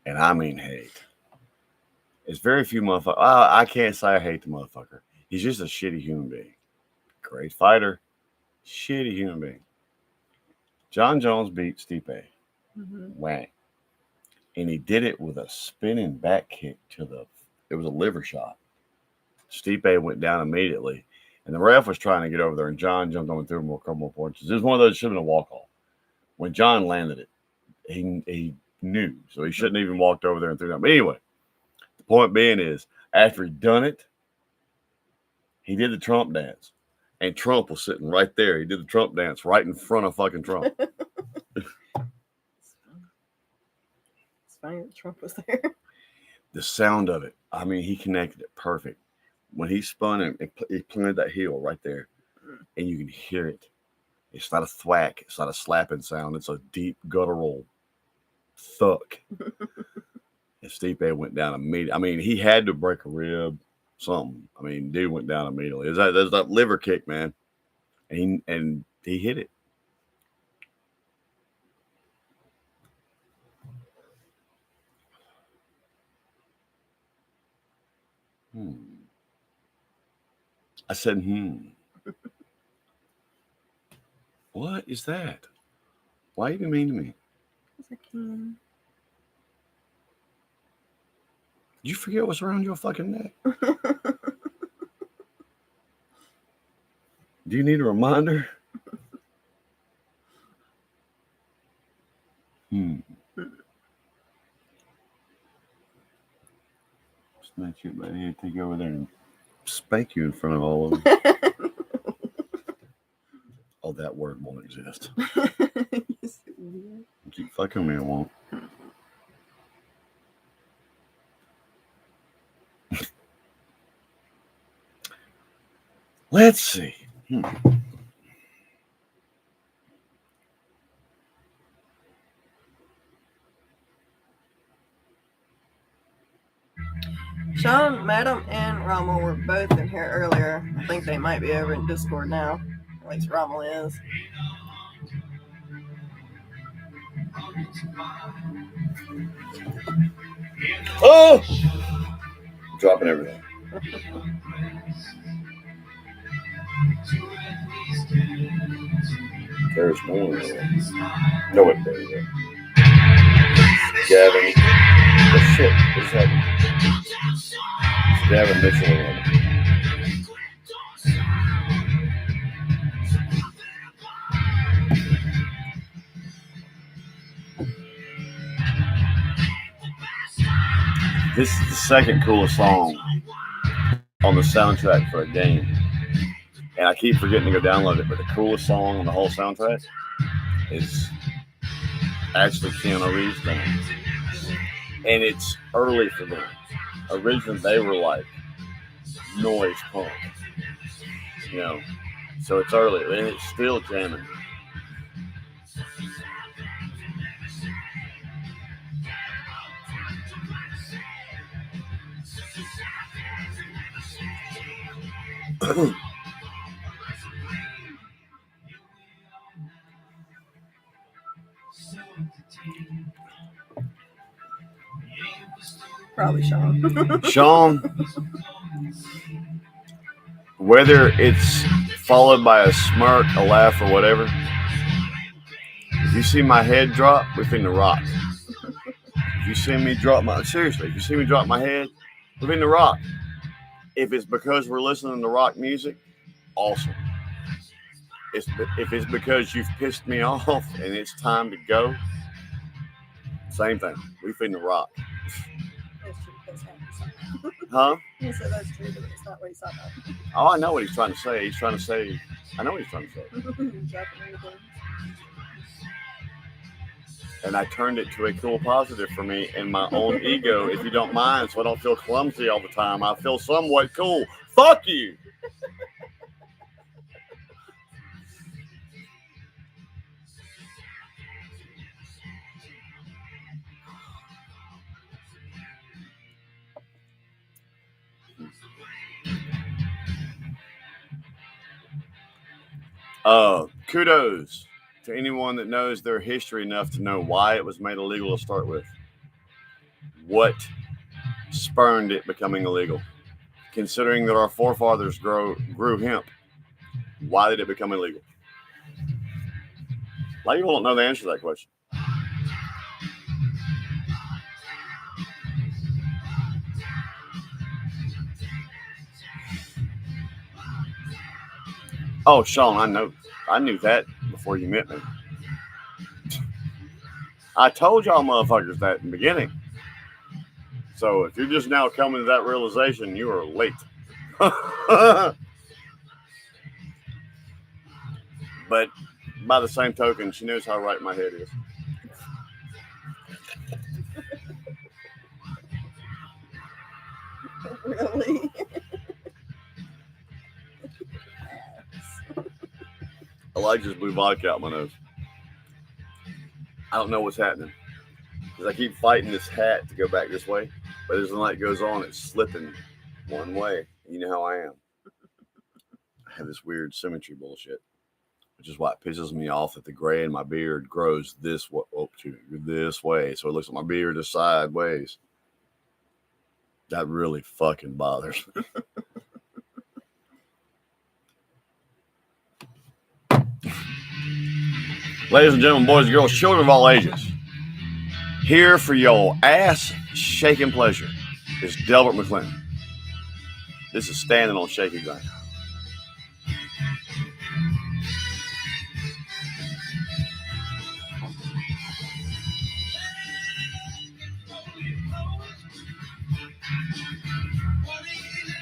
and I mean hate, it's very few motherfuckers. I can't say I hate the motherfucker. He's just a shitty human being. Great fighter, shitty human being. John Jones beat Stipe. Wang. And he did it with a spinning back kick it was a liver shot. Stipe went down immediately. And the ref was trying to get over there, and John jumped on and threw him a couple more punches. It was one of those should have been a walk-off. When John landed it, he knew. So he shouldn't even walked over there and threw it. But anyway, the point being is, after he'd done it, he did the Trump dance. And Trump was sitting right there. He did the Trump dance right in front of fucking Trump. It's funny that Trump was there. The sound of it, I mean, he connected it perfect. When he spun and he planted that heel right there, and you can hear it. It's not a thwack. It's not a slapping sound. It's a deep guttural thunk. And Stipe went down immediately. I mean, he had to break a rib, something. I mean, dude went down immediately. There's that liver kick, man. And he hit it. I said, What is that? Why are you being mean to me? Yes, I can. Did you forget what's around your fucking neck? Do you need a reminder? Smack you by the head, take you over there and spank you in front of all of them. Oh, that word won't exist. Yes, it will. You keep fucking me, it won't. Let's see. Sean, Madam, and Rommel were both in here earlier. I think they might be over in Discord now. At least Rommel is. Oh! I'm dropping everything. There's no one there. No one there. Gavin. Oh shit. What's happening? Gavin Mitchell. This is the second coolest song on the soundtrack for a game. And I keep forgetting to go download it, but the coolest song on the whole soundtrack is actually Keanu Reeves' thing. And it's early for them. Originally, they were like noise punk. You know, so it's early, and it's still jamming. Probably Sean. Sean, whether it's followed by a smirk, a laugh, or whatever, if you see my head drop, we're finna rock. If you see me drop my head, we're finna rock. If it's because we're listening to rock music, awesome. If it's because you've pissed me off and it's time to go, same thing. We finna rock. That's true. That's not what he's talking about. Huh? He said that's true, but it's not what he's talking about. Oh, I know what he's trying to say. He's trying to say, I know what he's trying to say. Dropping everything. And I turned it to a cool positive for me and my own ego, if you don't mind, so I don't feel clumsy all the time. I feel somewhat cool. Fuck you! Kudos to anyone that knows their history enough to know why it was made illegal to start with. What spurned it becoming illegal? Considering that our forefathers grew hemp, why did it become illegal? A lot of people don't know the answer to that question. Oh, Sean, I knew that before you met me. I told y'all motherfuckers that in the beginning. So if you're just now coming to that realization, you are late. But by the same token, she knows how right my head is. Really? I just blew vodka out my nose. I don't know what's happening. Because I keep fighting this hat to go back this way. But as the light goes on, it's slipping one way. You know how I am. I have this weird symmetry bullshit. which is what pisses me off that the gray in my beard grows this way, this way, so it looks like my beard is sideways. That really fucking bothers me. Ladies and gentlemen, boys and girls, children of all ages, here for your ass shaking pleasure is Delbert McClinton. This is Standing on Shaky Ground.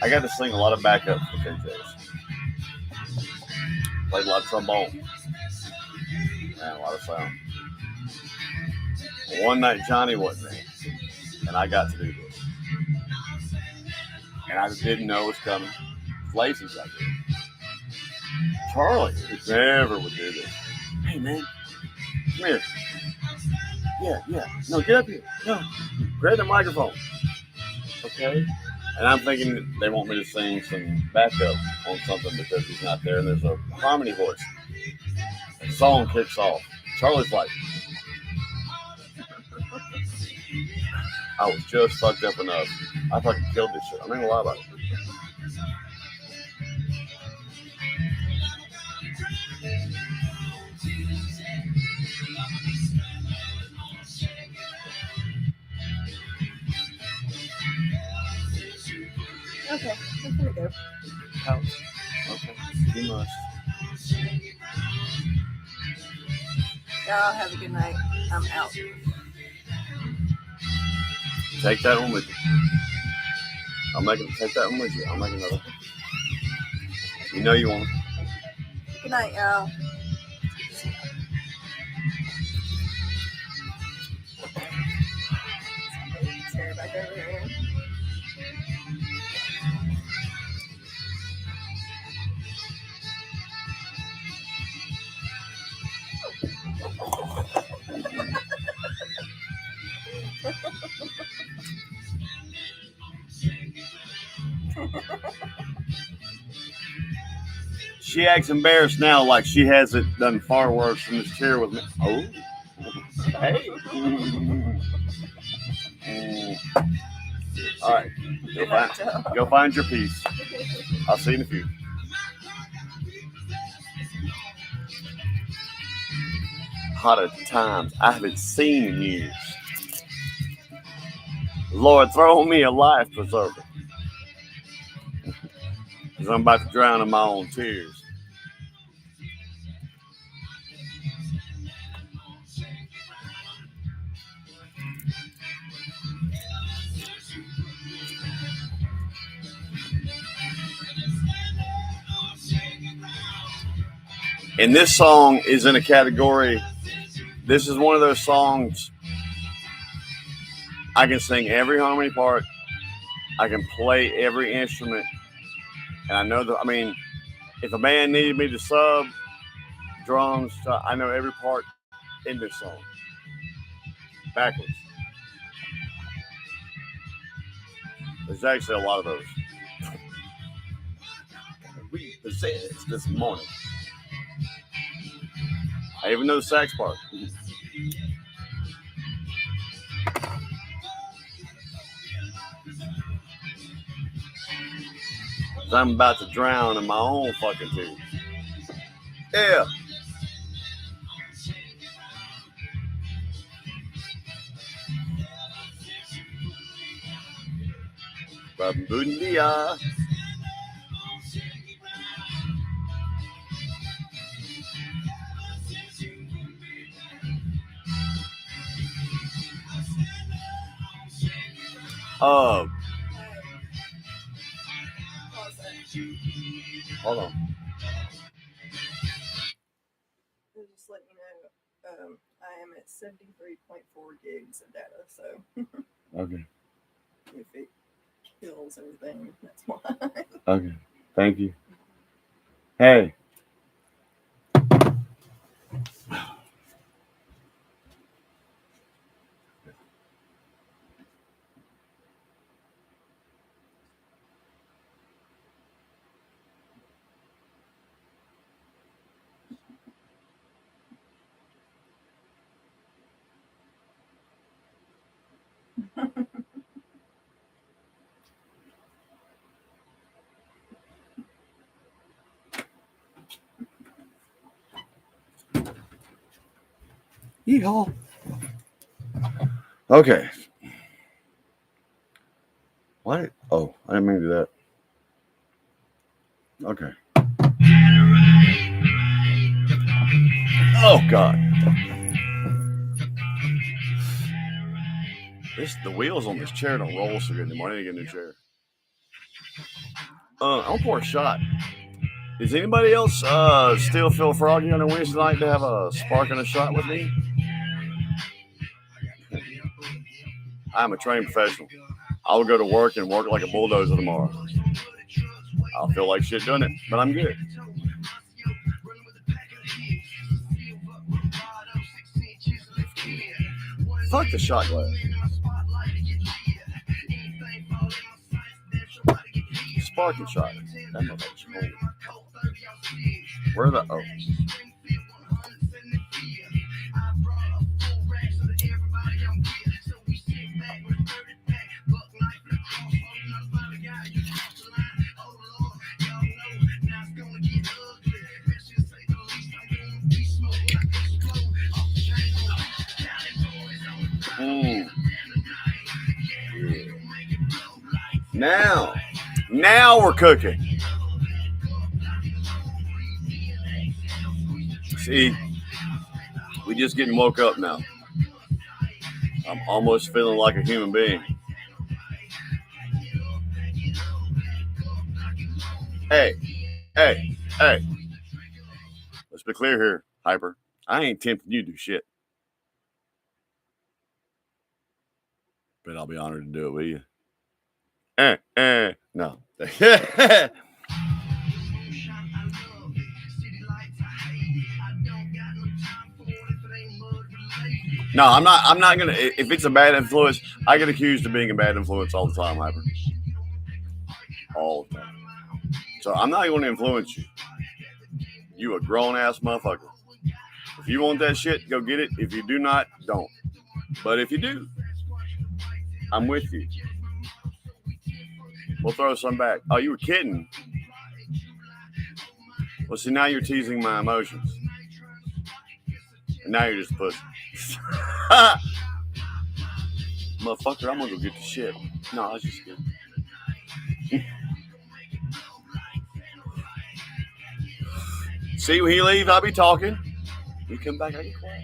I got to sing a lot of backup for DJs. Played a lot of trombone. And a lot of sound. One night Johnny wasn't there. And I got to do this. And I just didn't know it was coming. Lacey's out there. Charlie, who never would do this. Hey man, come here. Yeah. No, get up here. No. Grab the microphone. Okay. And I'm thinking they want me to sing some backup on something because he's not there and there's a harmony voice. The song kicks off. Charlie's like, I was just fucked up enough. I fucking killed this shit. I'm not gonna lie about it. Okay, I'm gonna go. Out. Okay. You must. Y'all have a good night. I'm out. Take that one with you. Take that one with you. I'll make another. You know you want it. Good night, y'all. Stare back over here. She acts embarrassed now like she hasn't done far worse in this chair with me. Oh. Hey. All right. Go find your peace. I'll see you in a few. Hotter times I haven't seen in years. Lord, throw me a life preserver. Because I'm about to drown in my own tears. And this song is in a category. This is one of those songs I can sing every harmony part. I can play every instrument. And I know that, I mean, if a band needed me to sub drums, I know every part in this song. Backwards. There's actually a lot of those. We possessed this morning. I even know the sax part. I'm about to drown in my own fucking tears. Yeah. Babundia. Hold on. Just let you know, I am at 73.4 gigs of data, so Okay. if it kills everything, that's why. Okay. Thank you. Hey. Yeehaw. Okay. What? Oh, I didn't mean to do that. Okay. Oh God. The wheels on this chair don't roll so good anymore. I need to get a new chair. I'll pour a shot. Does anybody else still feel froggy on a Wednesday night to have a spark and a shot with me? I'm a trained professional. I will go to work and work like a bulldozer tomorrow. I'll feel like shit doing it, but I'm good. Fuck the shot glass. Sparking shot. That motherfucker's cold. Where the oh? Yeah. Now we're cooking. See, we just getting woke up now. I'm almost feeling like a human being. Hey. Let's be clear here, Hyper. I ain't tempting you to do shit. But I'll be honored to do it with you. No. No, I'm not gonna. If it's a bad influence, I get accused of being a bad influence all the time, Hyper. All the time. So I'm not going to influence you. You a grown ass motherfucker. If you want that shit, go get it. If you do not, don't. But if you do, I'm with you. We'll throw some back. Oh, you were kidding. Well, see, now you're teasing my emotions. And now you're just a pussy. Motherfucker, I'm gonna go get the shit. No, I was just kidding. See, when he leaves, I'll be talking. You come back, I get quiet.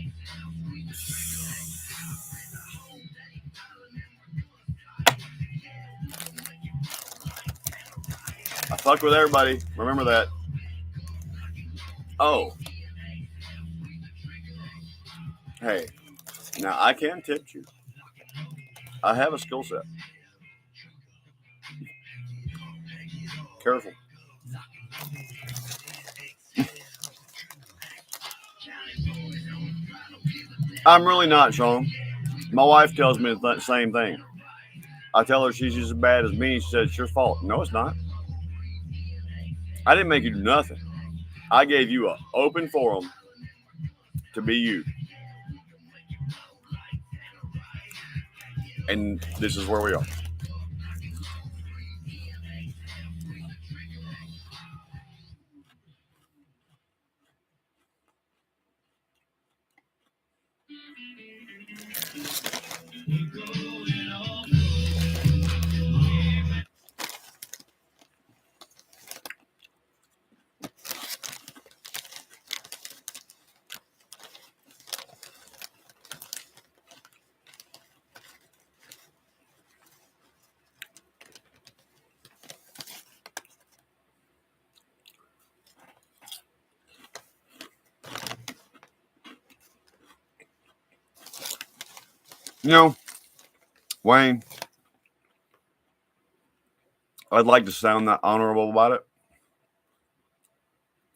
I fuck with everybody. Remember that. Oh. Hey, now I can tip you. I have a skill set. Careful. I'm really not, Sean. My wife tells me the same thing. I tell her she's just as bad as me. She says, it's your fault. No, it's not. I didn't make you do nothing. I gave you an open forum to be you. And this is where we are. You know, Wayne, I'd like to sound that honorable about it.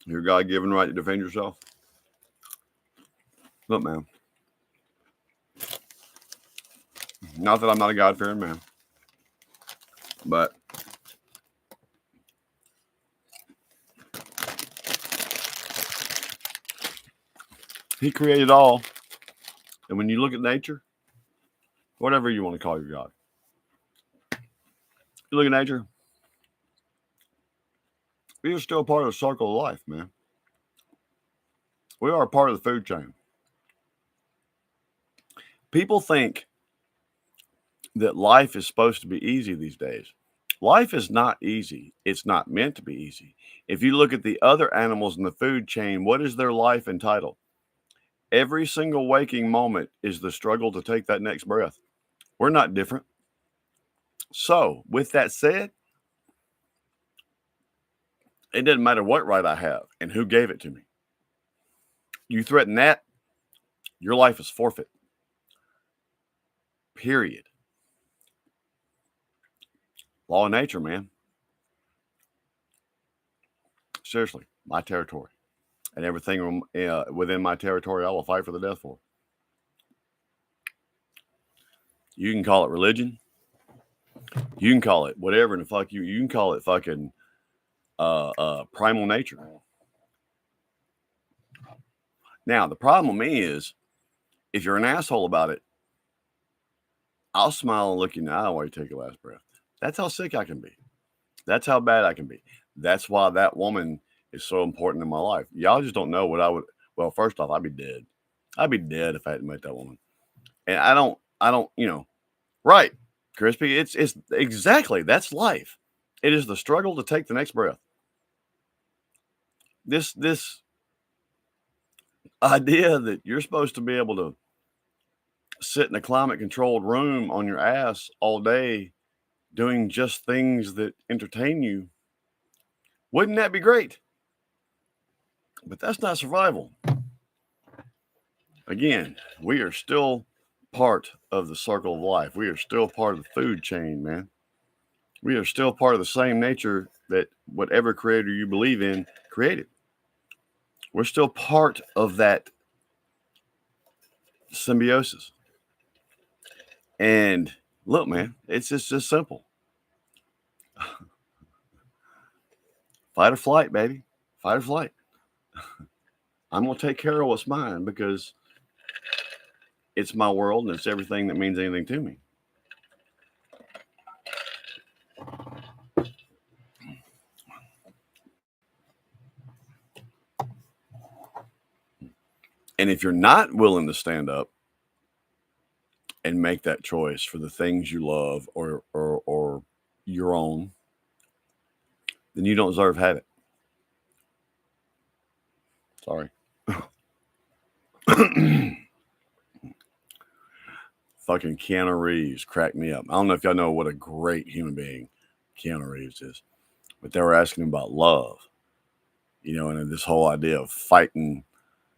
Your God-given right to defend yourself. Look, man. Not that I'm not a God-fearing man. But he created all. And when you look at nature, whatever you want to call your God. You look at nature, we are still a part of the circle of life, man. We are a part of the food chain. People think that life is supposed to be easy these days. Life is not easy. It's not meant to be easy. If you look at the other animals in the food chain, what is their life entitled? Every single waking moment is the struggle to take that next breath. We're not different. So, with that said, it doesn't matter what right I have and who gave it to me. You threaten that, your life is forfeit. Period. Law of nature, man. Seriously, my territory. And everything within my territory, I will fight for the death for. You can call it religion. You can call it whatever the fuck you can call it fucking primal nature. Now, the problem is, if you're an asshole about it, I'll smile and look you in the eye while you take your last breath. That's how sick I can be. That's how bad I can be. That's why that woman is so important in my life. Y'all just don't know what I would. Well, first off, I'd be dead. I'd be dead if I hadn't met that woman. And I don't, right, Crispy. It's exactly, that's life. It is the struggle to take the next breath. This idea that you're supposed to be able to sit in a climate controlled room on your ass all day doing just things that entertain you. Wouldn't that be great? But that's not survival. Again, we are still part of the circle of life. We are still part of the food chain, man. We are still part of the same nature that whatever creator you believe in created. We're still part of that symbiosis. And look, man, it's just simple. Fight or flight, baby. Fight or flight. I'm going to take care of what's mine because it's my world and it's everything that means anything to me. And if you're not willing to stand up and make that choice for the things you love or your own, then you don't deserve to have it. Sorry. Fucking Keanu Reeves cracked me up. I don't know if y'all know what a great human being Keanu Reeves is, but they were asking him about love, and this whole idea of fighting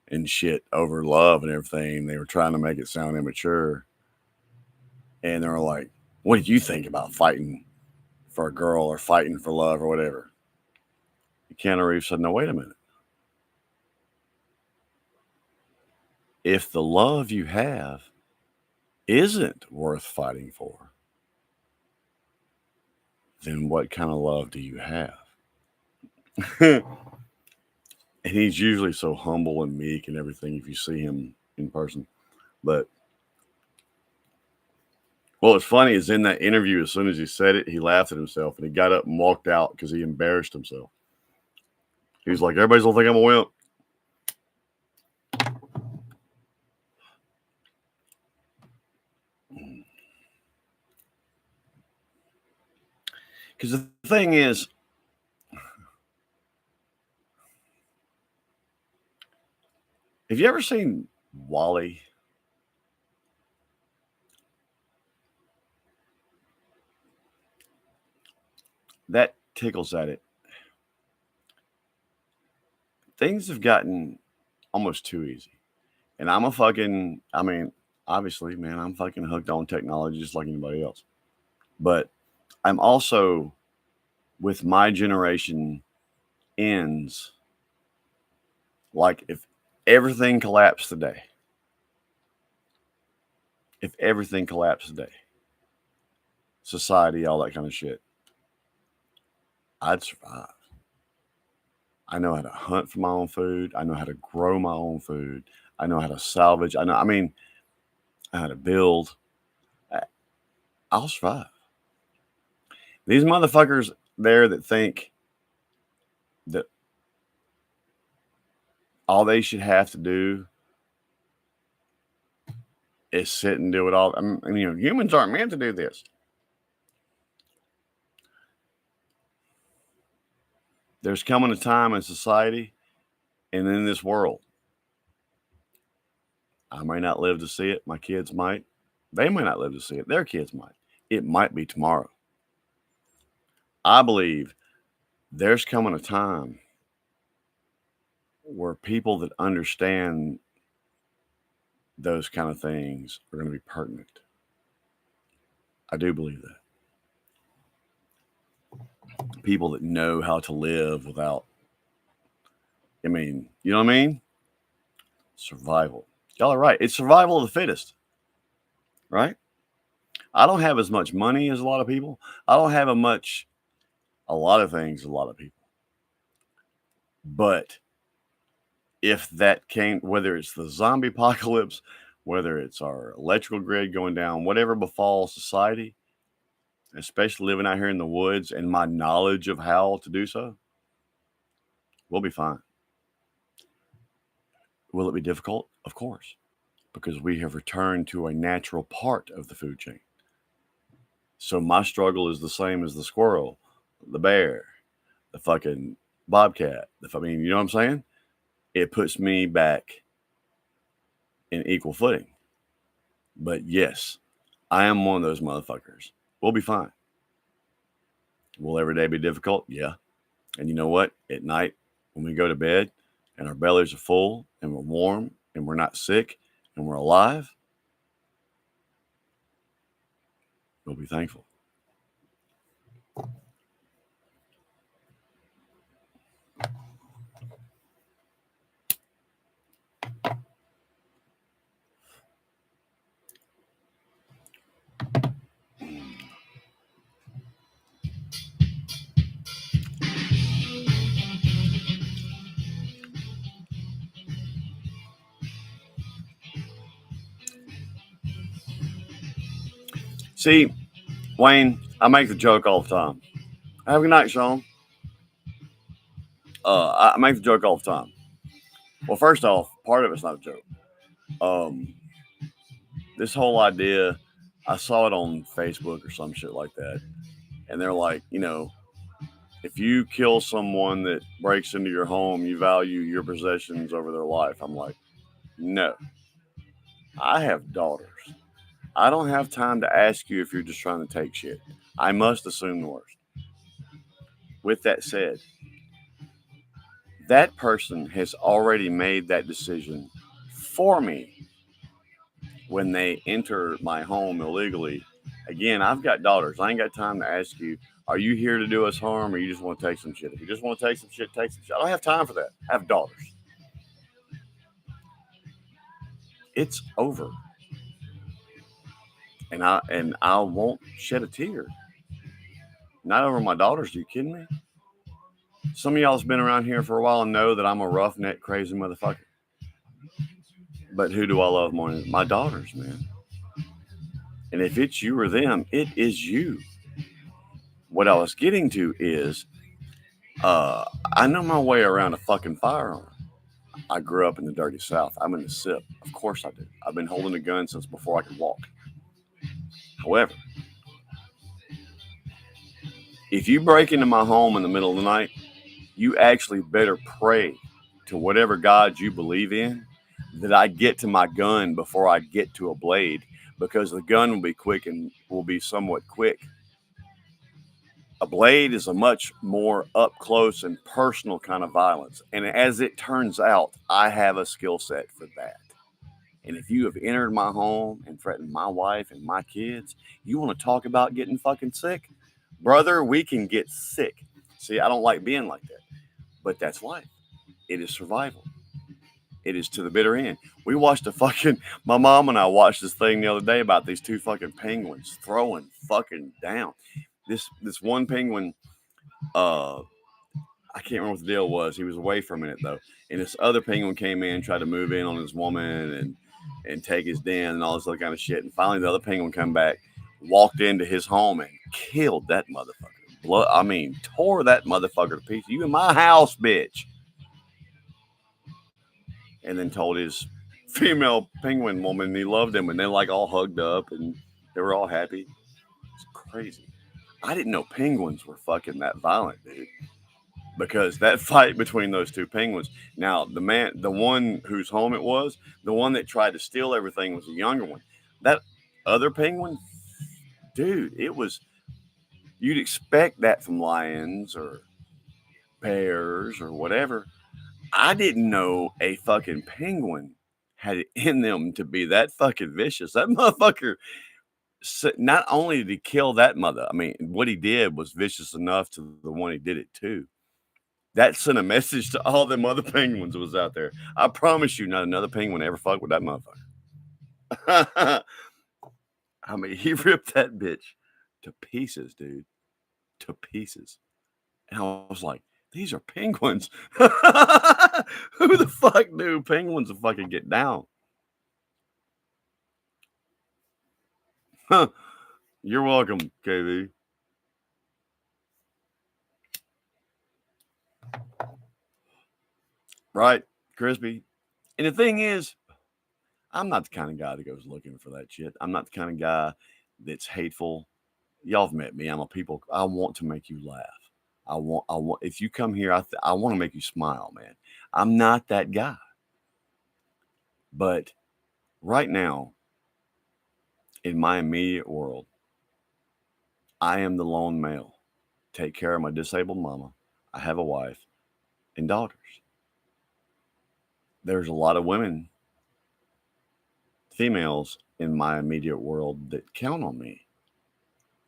and shit over love and everything. They were trying to make it sound immature. And they were like, what do you think about fighting for a girl or fighting for love or whatever? And Keanu Reeves said, no, wait a minute. If the love you have isn't worth fighting for, then what kind of love do you have? And he's usually so humble and meek and everything if you see him in person. But what's funny is in that interview, as soon as he said it, he laughed at himself and he got up and walked out because he embarrassed himself. He was like, everybody's gonna think I'm a wimp. Because the thing is, have you ever seen WALL-E? That tickles at it. Things have gotten almost too easy. And obviously, man, I'm fucking hooked on technology just like anybody else. But I'm also, with my generation ends, like if everything collapsed today, society, all that kind of shit, I'd survive. I know how to hunt for my own food. I know how to grow my own food. I know how to salvage. I know how to build. I'll survive. These motherfuckers there that think that all they should have to do is sit and do it all. I mean, humans aren't meant to do this. There's coming a time in society and in this world. I may not live to see it. My kids might. They may not live to see it. Their kids might. It might be tomorrow. I believe there's coming a time where people that understand those kind of things are going to be pertinent. I do believe that. People that know how to live without, you know what I mean? Survival. Y'all are right. It's survival of the fittest, right? I don't have as much money as a lot of people. I don't have a lot of things as a lot of people. But if that came, whether it's the zombie apocalypse, whether it's our electrical grid going down, whatever befalls society, especially living out here in the woods and my knowledge of how to do so, we'll be fine. Will it be difficult? Of course, because we have returned to a natural part of the food chain. So my struggle is the same as the squirrel, the bear, the fucking bobcat. You know what I'm saying? It puts me back in equal footing. But yes, I am one of those motherfuckers. We'll be fine. Will every day be difficult? Yeah. And you know what? At night, when we go to bed and our bellies are full and we're warm and we're not sick and we're alive, we'll be thankful. See, Wayne, I make the joke all the time. Have a good night, Sean. I make the joke all the time. Well, first off, part of it's not a joke. This whole idea, I saw it on Facebook or some shit like that. And they're like, if you kill someone that breaks into your home, you value your possessions over their life. I'm like, no. I have daughters. I don't have time to ask you if you're just trying to take shit. I must assume the worst. With that said, that person has already made that decision for me when they enter my home illegally. Again, I've got daughters. I ain't got time to ask you, are you here to do us harm or you just want to take some shit? If you just want to take some shit, take some shit. I don't have time for that. I have daughters. It's over. And I won't shed a tear. Not over my daughters. Are you kidding me? Some of y'all has been around here for a while and know that I'm a roughneck, crazy motherfucker. But who do I love more? My daughters, man. And if it's you or them, it is you. What I was getting to is, I know my way around a fucking firearm. I grew up in the dirty South. I'm in the SIP. Of course I do. I've been holding a gun since before I could walk. However, if you break into my home in the middle of the night, you actually better pray to whatever God you believe in that I get to my gun before I get to a blade, because the gun will be quick and will be somewhat quick. A blade is a much more up close and personal kind of violence. And as it turns out, I have a skill set for that. And if you have entered my home and threatened my wife and my kids, you want to talk about getting fucking sick? Brother, we can get sick. See, I don't like being like that. But that's life. It is survival. It is to the bitter end. We watched my mom and I watched this thing the other day about these two fucking penguins throwing fucking down. This one penguin, I can't remember what the deal was. He was away for a minute though. And this other penguin came in, tried to move in on his woman and take his den and all this other kind of shit. And finally the other penguin come back, walked into his home and killed that motherfucker. Tore that motherfucker to pieces. You in my house, bitch. And then told his female penguin woman he loved him, and they like all hugged up and they were all happy. It's crazy. I didn't know penguins were fucking that violent, dude. Because that fight between those two penguins. Now, the one whose home it was, the one that tried to steal everything was a younger one. That other penguin, dude, you'd expect that from lions or bears or whatever. I didn't know a fucking penguin had it in them to be that fucking vicious. That motherfucker, not only did he kill that mother, what he did was vicious enough to the one he did it to. That sent a message to all them other penguins that was out there. I promise you, not another penguin ever fucked with that motherfucker. He ripped that bitch to pieces, dude. To pieces. And I was like, these are penguins. Who the fuck knew penguins would fucking get down? You're welcome, KV. Right, Crispy. And the thing is, I'm not the kind of guy that goes looking for that shit. I'm not the kind of guy that's hateful. Y'all have met me. I want to make you laugh. I want. If you come here, I want to make you smile, man. I'm not that guy. But right now, in my immediate world, I am the lone male. Take care of my disabled mama. I have a wife and daughters. There's a lot of women, females in my immediate world that count on me.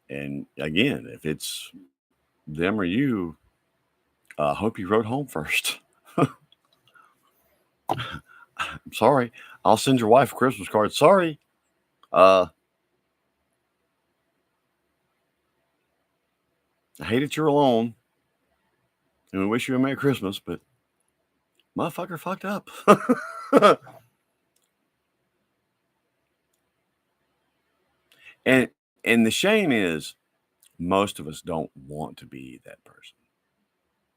And again, if it's them or you, I hope you wrote home first. I'm sorry. I'll send your wife a Christmas card. Sorry. I hate that you're alone. And we wish you a Merry Christmas, but motherfucker fucked up. And the shame is most of us don't want to be that person.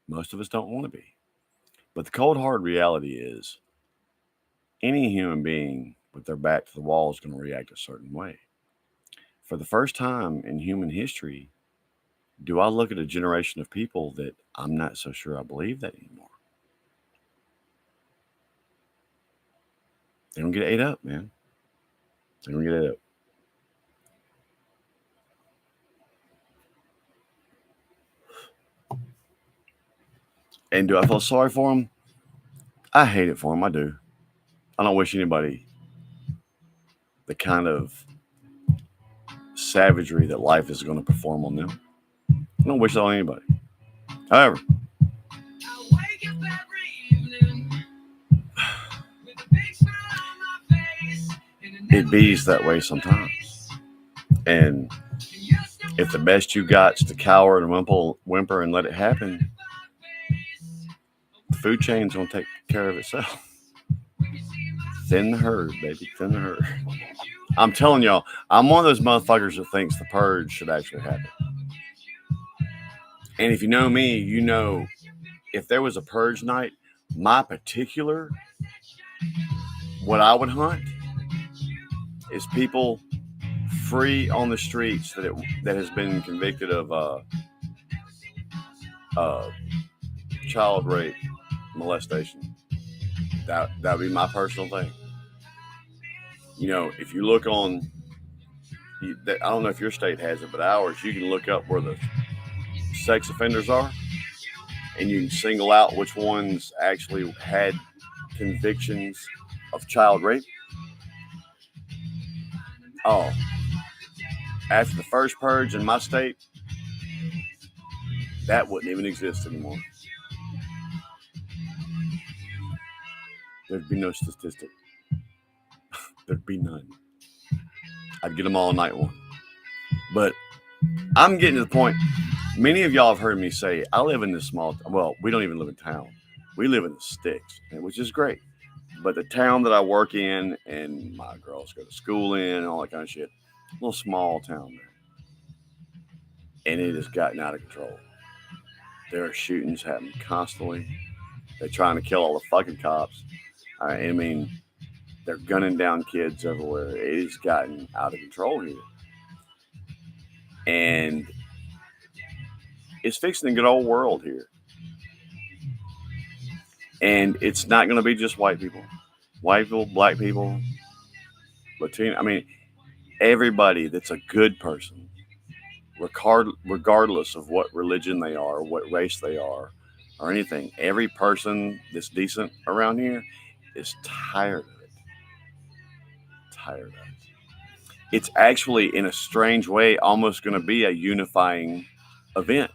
Most of us don't want to be. But the cold hard reality is any human being with their back to the wall is going to react a certain way. For the first time in human history, do I look at a generation of people that I'm not so sure I believe that anymore? They're going to get ate up, man. They're going to get ate up. And do I feel sorry for them? I hate it for them. I do. I don't wish anybody the kind of savagery that life is going to perform on them. I don't wish that on anybody. However, it bees that way sometimes. And if the best you got is to cower and whimper and let it happen, the food chain's going to take care of itself. Thin the herd, baby. Thin the herd. I'm telling y'all, I'm one of those motherfuckers that thinks the purge should actually happen. And if you know me, you know if there was a purge night, my particular, what I would hunt is people free on the streets that has been convicted of child rape, molestation. That would be my personal thing. You know, if you look on, I don't know if your state has it, but ours, you can look up where the sex offenders are, and you can single out which ones actually had convictions of child rape. Oh, after the first purge in my state, that wouldn't even exist anymore. There'd be no statistic. There'd be none. I'd get them all night one. But I'm getting to the point. Many of y'all have heard me say, I live in this small, well, we don't even live in town. We live in the sticks, which is great. But the town that I work in and my girls go to school in and all that kind of shit, little small town there, and it has gotten out of control. There are shootings happening constantly. They're trying to kill all the fucking cops. I mean, they're gunning down kids everywhere. It has gotten out of control here, and it's fixing the good old world here. And it's not going to be just white people, black people, Latino. I mean, everybody that's a good person, regardless of what religion they are, what race they are, or anything. Every person that's decent around here is tired of it. Tired of it. It's actually, in a strange way, almost going to be a unifying event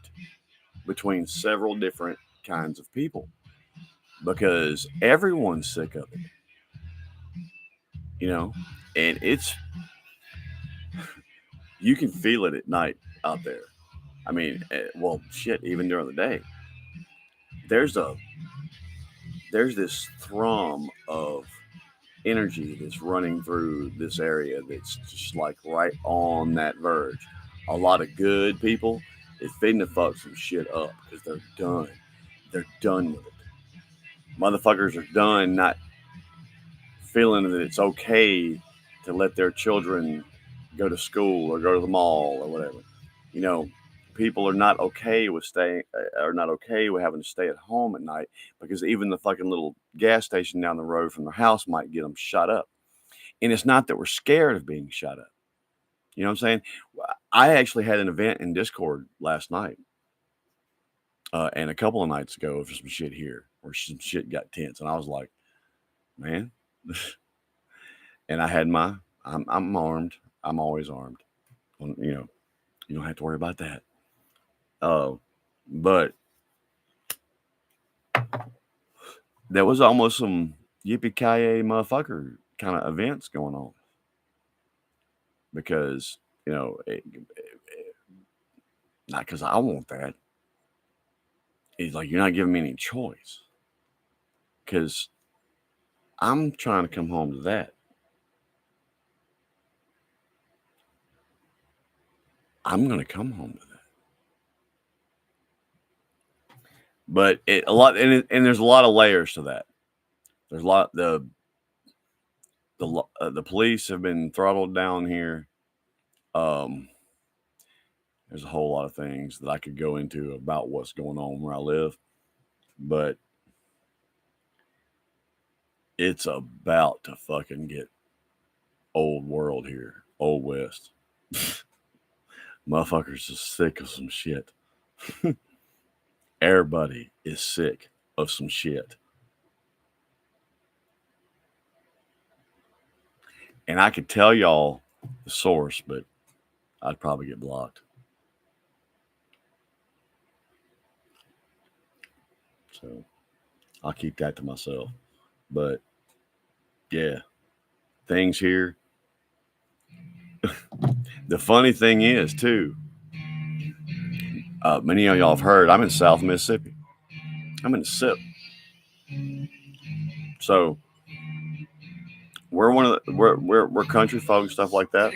between several different kinds of people, because everyone's sick of it, you know, and you can feel it at night out there. I mean, well, shit, even during the day, there's this thrum of energy that's running through this area that's just like right on that verge. A lot of good people is fitting to fuck some shit up because they're done. They're done with it. Motherfuckers are done not feeling that it's okay to let their children go to school or go to the mall or whatever. You know, people are not okay with having to stay at home at night because even the fucking little gas station down the road from their house might get them shot up. And it's not that we're scared of being shot up. You know what I'm saying? I actually had an event in Discord last night and a couple of nights ago for some shit here where some shit got tense. And I was like, man. And I had I'm armed. I'm always armed. You know, you don't have to worry about that. But there was almost some yippee-ki-yay motherfucker kind of events going on. Because, you know, not because I want that. He's like, you're not giving me any choice. Because I'm trying to come home to that. I'm going to come home to that. But there's a lot of layers to that. There's a lot, the police have been throttled down here. There's a whole lot of things that I could go into about what's going on where I live, but it's about to fucking get old world here, old west. Motherfuckers is sick of some shit. Everybody is sick of some shit. And I could tell y'all the source, but I'd probably get blocked. So I'll keep that to myself. But yeah, things here. The funny thing is, too, many of y'all have heard, I'm in South Mississippi. I'm in the SIP. So we're country folk, stuff like that.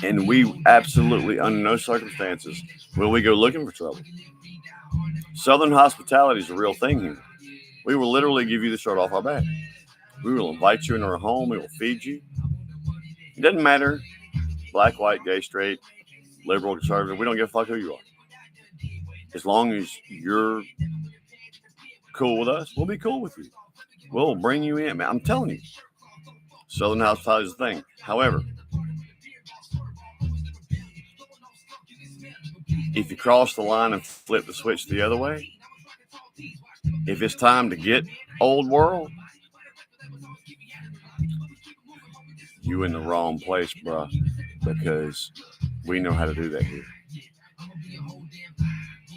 And we absolutely, under no circumstances, will we go looking for trouble. Southern hospitality is a real thing here. We will literally give you the shirt off our back. We will invite you into our home. We will feed you. It doesn't matter, black, white, gay, straight, liberal, conservative. We don't give a fuck who you are. As long as you're cool with us, we'll be cool with you. We'll bring you in, man. I'm telling you. Southern hospitality is the thing. However, if you cross the line and flip the switch the other way, if it's time to get old world, you in the wrong place, bro, because we know how to do that here.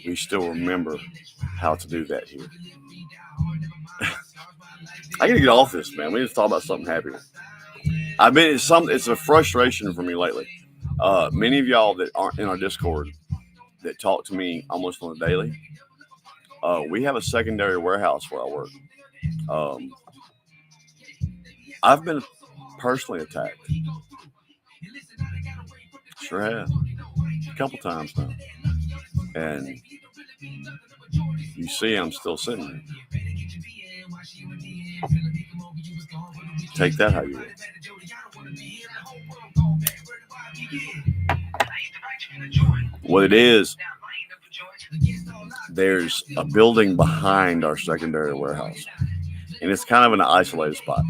We still remember how to do that here. I gotta get off this, man. We need to talk about something happier. It's a frustration for me lately. Many of y'all that aren't in our Discord that talk to me almost on a daily. We have a secondary warehouse where I work. I've been personally attacked Sure have. A couple times now. And you see I'm still sitting there. Take that how you will. What it is, there's a building behind our secondary warehouse, and it's kind of an isolated spot.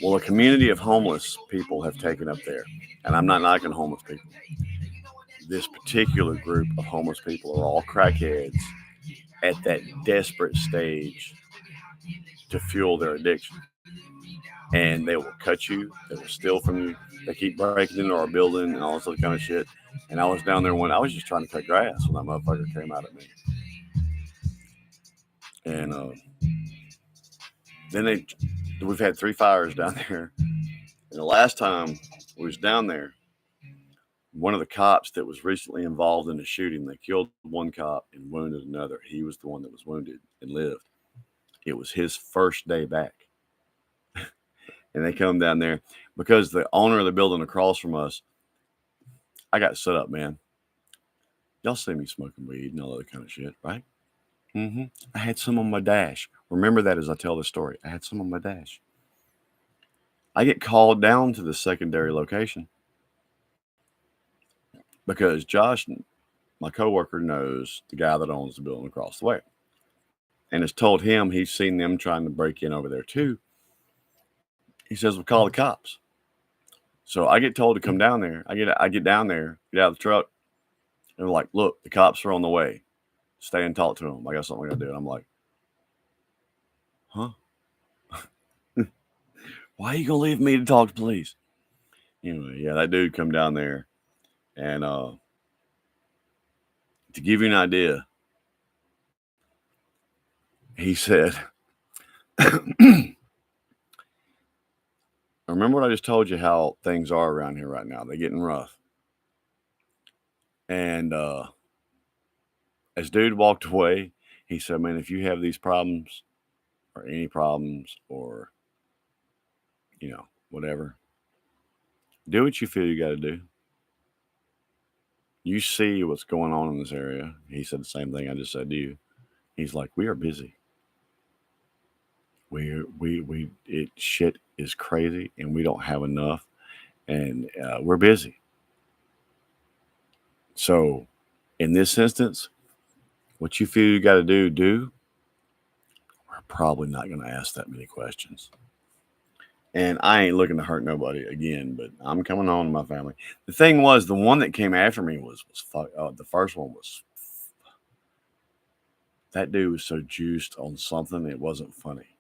Well, a community of homeless people have taken up there, and I'm not knocking homeless people. This particular group of homeless people are all crackheads at that desperate stage to fuel their addiction. And they will cut you, they will steal from you, they keep breaking into our building and all this other kind of shit. And I was down there when I was just trying to cut grass when that motherfucker came out at me. And then we've had 3 fires down there. And the last time we was down there, one of the cops that was recently involved in the shooting, they killed one cop and wounded another. He was the one that was wounded and lived. It was his first day back. And they come down there because the owner of the building across from us, I got set up, man. Y'all see me smoking weed and all that kind of shit, right? Mm-hmm. I had some on my dash. Remember that as I tell the story. I had some on my dash. I get called down to the secondary location because Josh, my coworker, knows the guy that owns the building across the way. And has told him he's seen them trying to break in over there too. He says, we'll call the cops. So I get told to come down there. I get down there, get out of the truck. And they're like, look, the cops are on the way. Stay and talk to them. I got something I got to do. And I'm like, huh? Why are you going to leave me to talk to police? Anyway, yeah, that dude come down there. And to give you an idea, he said, remember what I just told you, how things are around here right now. They're getting rough. And as dude walked away, he said, man, if you have these problems or any problems or, whatever, do what you feel you got to do. You see what's going on in this area. He said the same thing I just said to you. He's like, we are busy. Shit is crazy and we don't have enough and we're busy. So in this instance, what you feel you got to do. We're probably not going to ask that many questions. And I ain't looking to hurt nobody again, but I'm coming on to my family. The thing was, the one that came after me was the first one was, that dude was so juiced on something, it wasn't funny.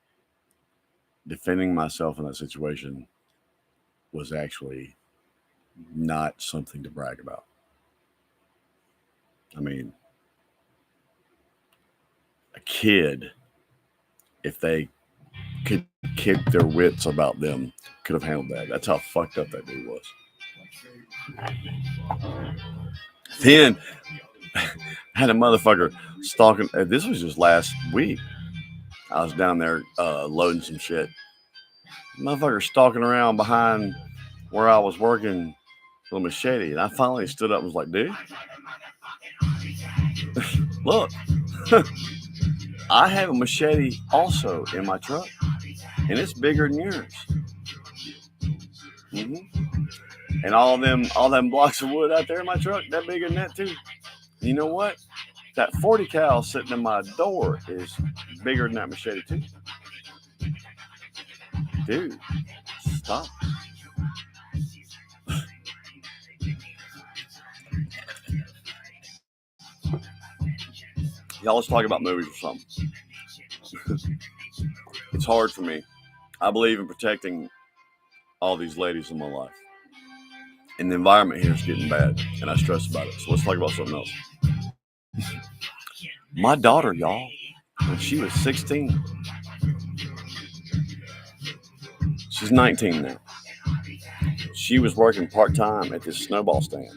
Defending myself in that situation was actually not something to brag about. I mean, a kid, if they could keep their wits about them, could have handled that. That's how fucked up that dude was. Then I had a motherfucker stalking. This was just last week. I was down there loading some shit. Motherfucker stalking around behind where I was working with a machete. And I finally stood up and was like, dude, look, I have a machete also in my truck. And it's bigger than yours. Mm-hmm. And all them blocks of wood out there in my truck, that bigger than that too. You know what? That 40 cal sitting in my door is bigger than that machete too. Dude, stop. Y'all, let's talk about movies or something. It's hard for me. I believe in protecting all these ladies in my life. And the environment here is getting bad, and I stress about it. So let's talk about something else. My daughter, y'all, when she was 16, she's 19 now. She was working part-time at this snowball stand.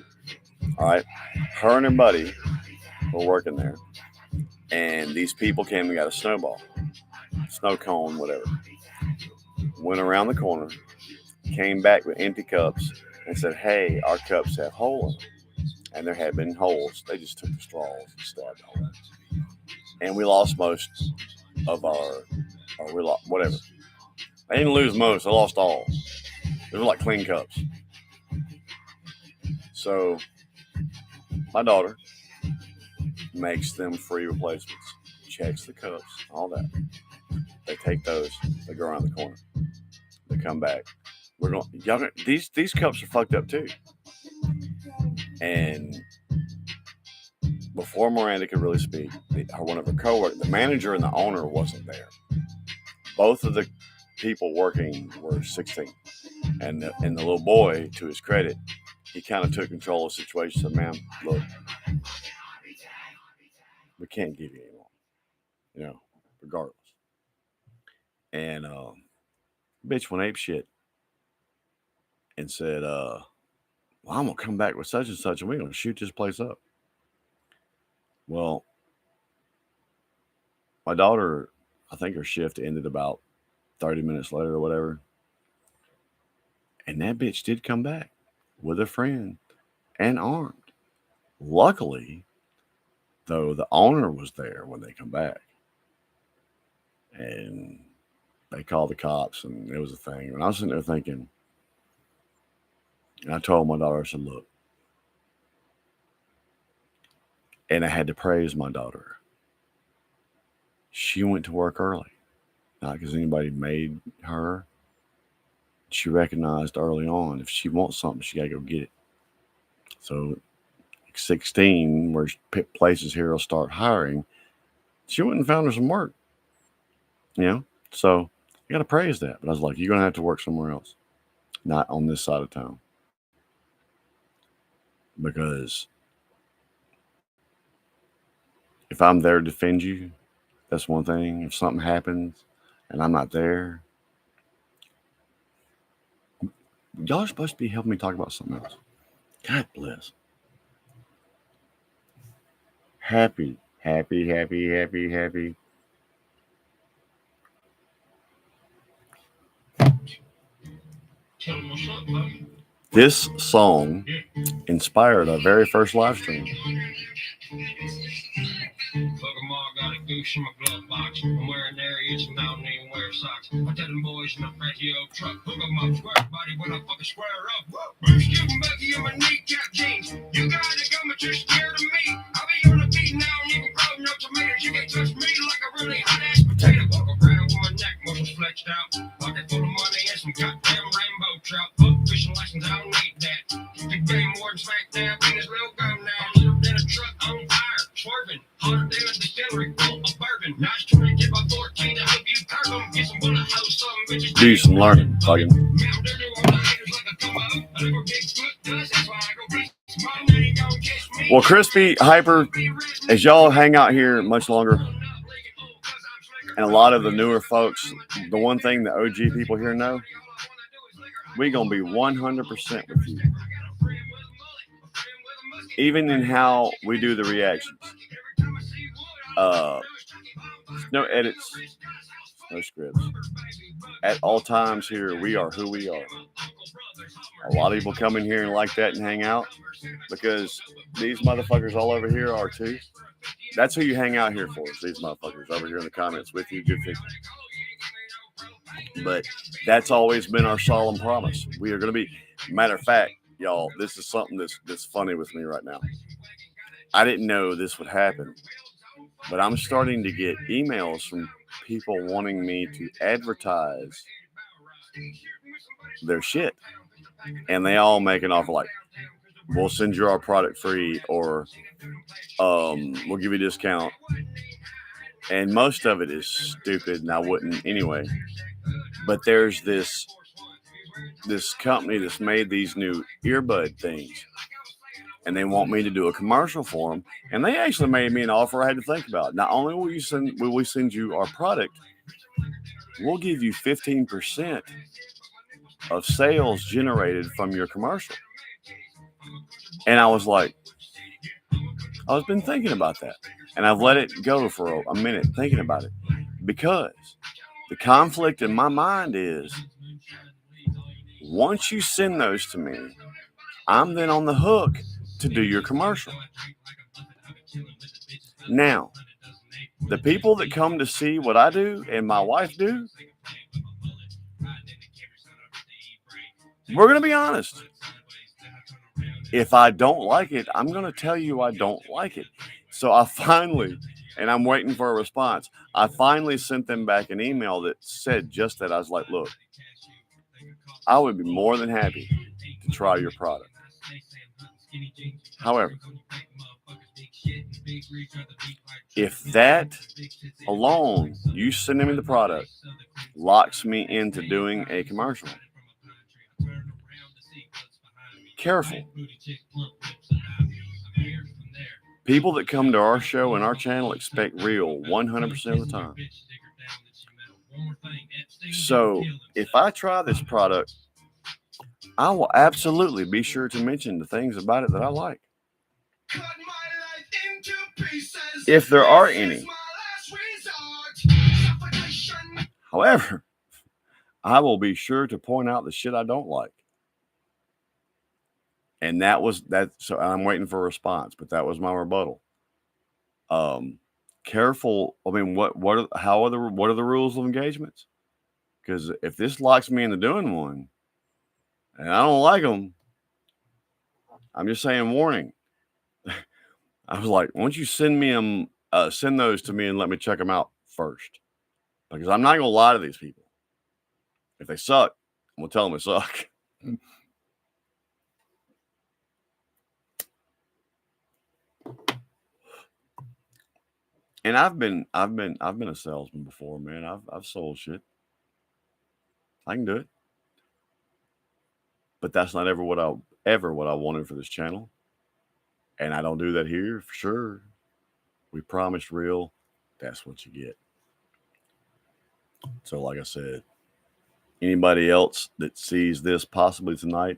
All right. Her and her buddy were working there. And these people came and got a snowball. Snow cone, whatever. Went around the corner, came back with empty cups, and said, "Hey, our cups have holes in them," and there had been holes. They just took the straws and stabbed all that, and we lost most of our, or we lost whatever. They didn't lose most. I lost all. They were like clean cups. So my daughter makes them free replacements, checks the cups, all that. They take those. They go around the corner. They come back. We're going. Y'all, these cups are fucked up too. And before Miranda could really speak, one of her coworkers, the manager and the owner, wasn't there. Both of the people working were 16, and the little boy, to his credit, he kind of took control of the situation. Said, "Ma'am, look, we can't give you any more, regardless." And bitch went ape shit and said, "Well, I'm gonna come back with such and such, and we're gonna shoot this place up." Well, my daughter, I think her shift ended about 30 minutes later or whatever. And that bitch did come back with a friend and armed. Luckily, though, the owner was there when they come back. And they called the cops, and it was a thing. And I was sitting there thinking, and I told my daughter, I said, "Look," and I had to praise my daughter. She went to work early. Not because anybody made her. She recognized early on if she wants something, she got to go get it. So 16, where places here will start hiring, she went and found her some work. So I got to praise that. But I was like, "You're going to have to work somewhere else. Not on this side of town." Because if I'm there to defend you, that's one thing. If something happens and I'm not there, y'all are supposed to be helping me talk about something else. God bless. Happy. This song inspired our very first live stream. Fuck 'em all, got a goose in my glove box. I'm wearing Aries and I don't even wear socks. I tell them boys in a fancy old truck, hook 'em up, square body when I fucking square up. Bruce Cuban Bucky in my kneecap jeans. You got a gun, but you're scared of me. I'll be on the beat now, I don't even grow no tomatoes. You can't touch me like a really hot ass potato. Walk around with my neck muscles flexed out. Pocket full of money and some goddamn rainbow trout. Fuck fishing license, I don't need that. Big Bang Morton smack down in his little gun now. Lived in a truck on fire, swerving. Harder than a distillery full of bourbon. Nice to get by 14 to hope you curve them. Get some bullet hoes, some bitches. Do some learning, fucking. Well, Crispy, Hyper, as y'all hang out here much longer, and a lot of the newer folks, the one thing the OG people here know, we're going to be 100% with you. Even in how we do the reactions. No edits, no scripts. At all times here, we are who we are. A lot of people come in here and like that and hang out because these motherfuckers all over here are too. That's who you hang out here for, is these motherfuckers over here in the comments with you, good people. But that's always been our solemn promise. We are going to be, matter of fact, y'all, this is something that's funny with me right now. I didn't know this would happen, but I'm starting to get emails from people wanting me to advertise their shit. And they all make an offer like, "We'll send you our product free," or "We'll give you a discount." And most of it is stupid, and I wouldn't anyway. But there's this company that's made these new earbud things, and they want me to do a commercial for them. And they actually made me an offer I had to think about. Not only will we send you our product, we'll give you 15% of sales generated from your commercial. And I was like, I've been thinking about that. And I've let it go for a minute thinking about it. Because the conflict in my mind is, once you send those to me, I'm then on the hook to do your commercial. Now, the people that come to see what I do and my wife do, we're going to be honest. If I don't like it, I'm going to tell you I don't like it. So I finally, and I'm waiting for a response, I finally sent them back an email that said just that. I was like, look, I would be more than happy to try your product. However, if that alone, you sending me the product, locks me into doing a commercial, careful. People that come to our show and our channel expect real 100% of the time. So if I try this product, I will absolutely be sure to mention the things about it that I like. If there are any. However, I will be sure to point out the shit I don't like. And that was that. So I'm waiting for a response, but that was my rebuttal. Careful. I mean, what are the rules of engagements? Because if this locks me into doing one, and I don't like them, I'm just saying, warning. I was like, why don't you send me send those to me and let me check them out first, because I'm not gonna lie to these people. If they suck, I'm gonna tell them they suck. And I've been a salesman before, man. I've sold shit. I can do it. But that's not ever what I wanted for this channel. And I don't do that here for sure. We promised real. That's what you get. So like I said, anybody else that sees this possibly tonight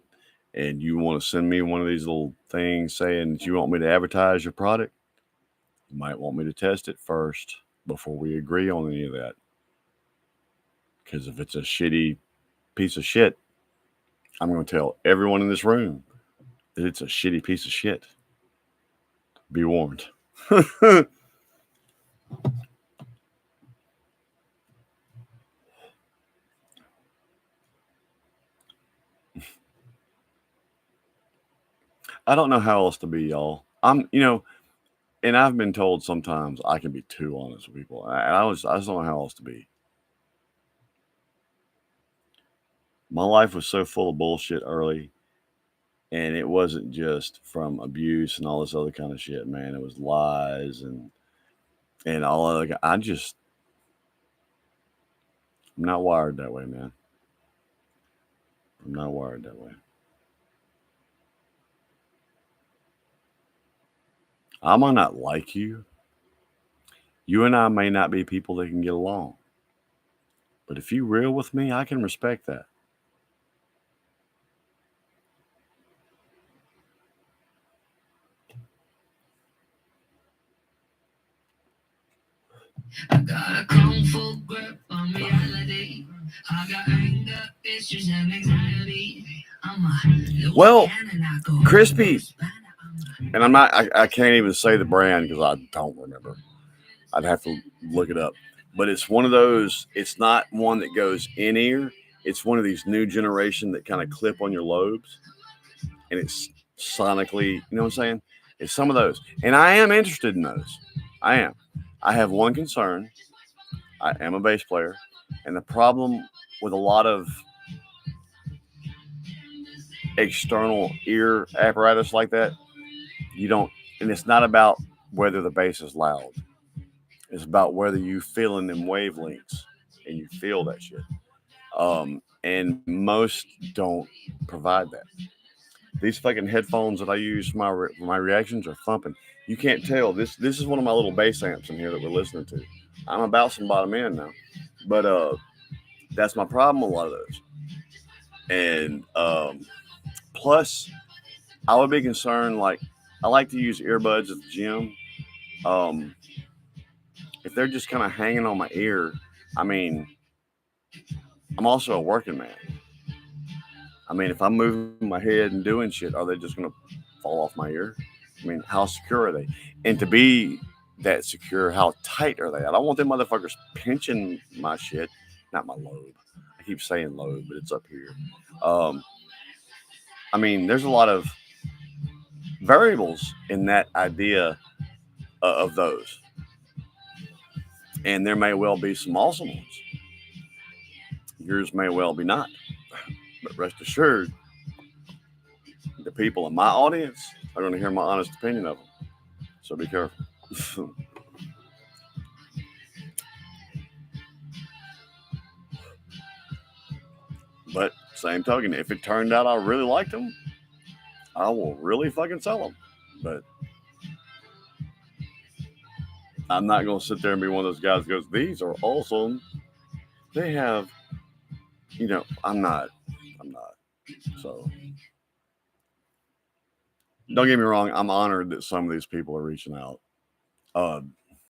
and you want to send me one of these little things saying that you want me to advertise your product, you might want me to test it first before we agree on any of that. Because if it's a shitty piece of shit, I'm going to tell everyone in this room that it's a shitty piece of shit. Be warned. I don't know how else to be, y'all. And I've been told sometimes I can be too honest with people. I just don't know how else to be. My life was so full of bullshit early, and it wasn't just from abuse and all this other kind of shit, man. It was lies and all other. I'm not wired that way, man. I'm not wired that way. I might not like you. You and I may not be people that can get along. But if you're real with me, I can respect that. I got a kung fu grip on reality. I got anger, issues, and anxiety. Well, Crispy, and I can't even say the brand because I don't remember. I'd have to look it up. But it's one of those, it's not one that goes in ear. It's one of these new generation that kind of clip on your lobes. And it's sonically, you know what I'm saying? It's some of those. And I am interested in those. I am. I have one concern. I am a bass player. And the problem with a lot of external ear apparatus like that, and it's not about whether the bass is loud. It's about whether you feel in them wavelengths and you feel that shit. And most don't provide that. These fucking headphones that I use for my reactions are thumping. You can't tell. This is one of my little bass amps in here that we're listening to. I'm about some bottom end now. But that's my problem with a lot of those. And plus, I would be concerned, like, I like to use earbuds at the gym. If they're just kind of hanging on my ear, I mean, I'm also a working man. I mean, if I'm moving my head and doing shit, are they just gonna fall off my ear? I mean, how secure are they? And to be that secure, how tight are they? I don't want them motherfuckers pinching my shit, not my lobe. I keep saying lobe, but it's up here. I mean, there's a lot of variables in that idea of those, and there may well be some awesome ones. Yours may well be not, but rest assured, the people in my audience are going to hear my honest opinion of them. So be careful. But same token, if it turned out I really liked them, I will really fucking sell them. But I'm not going to sit there and be one of those guys who goes, these are awesome. They have, I'm not. So don't get me wrong. I'm honored that some of these people are reaching out.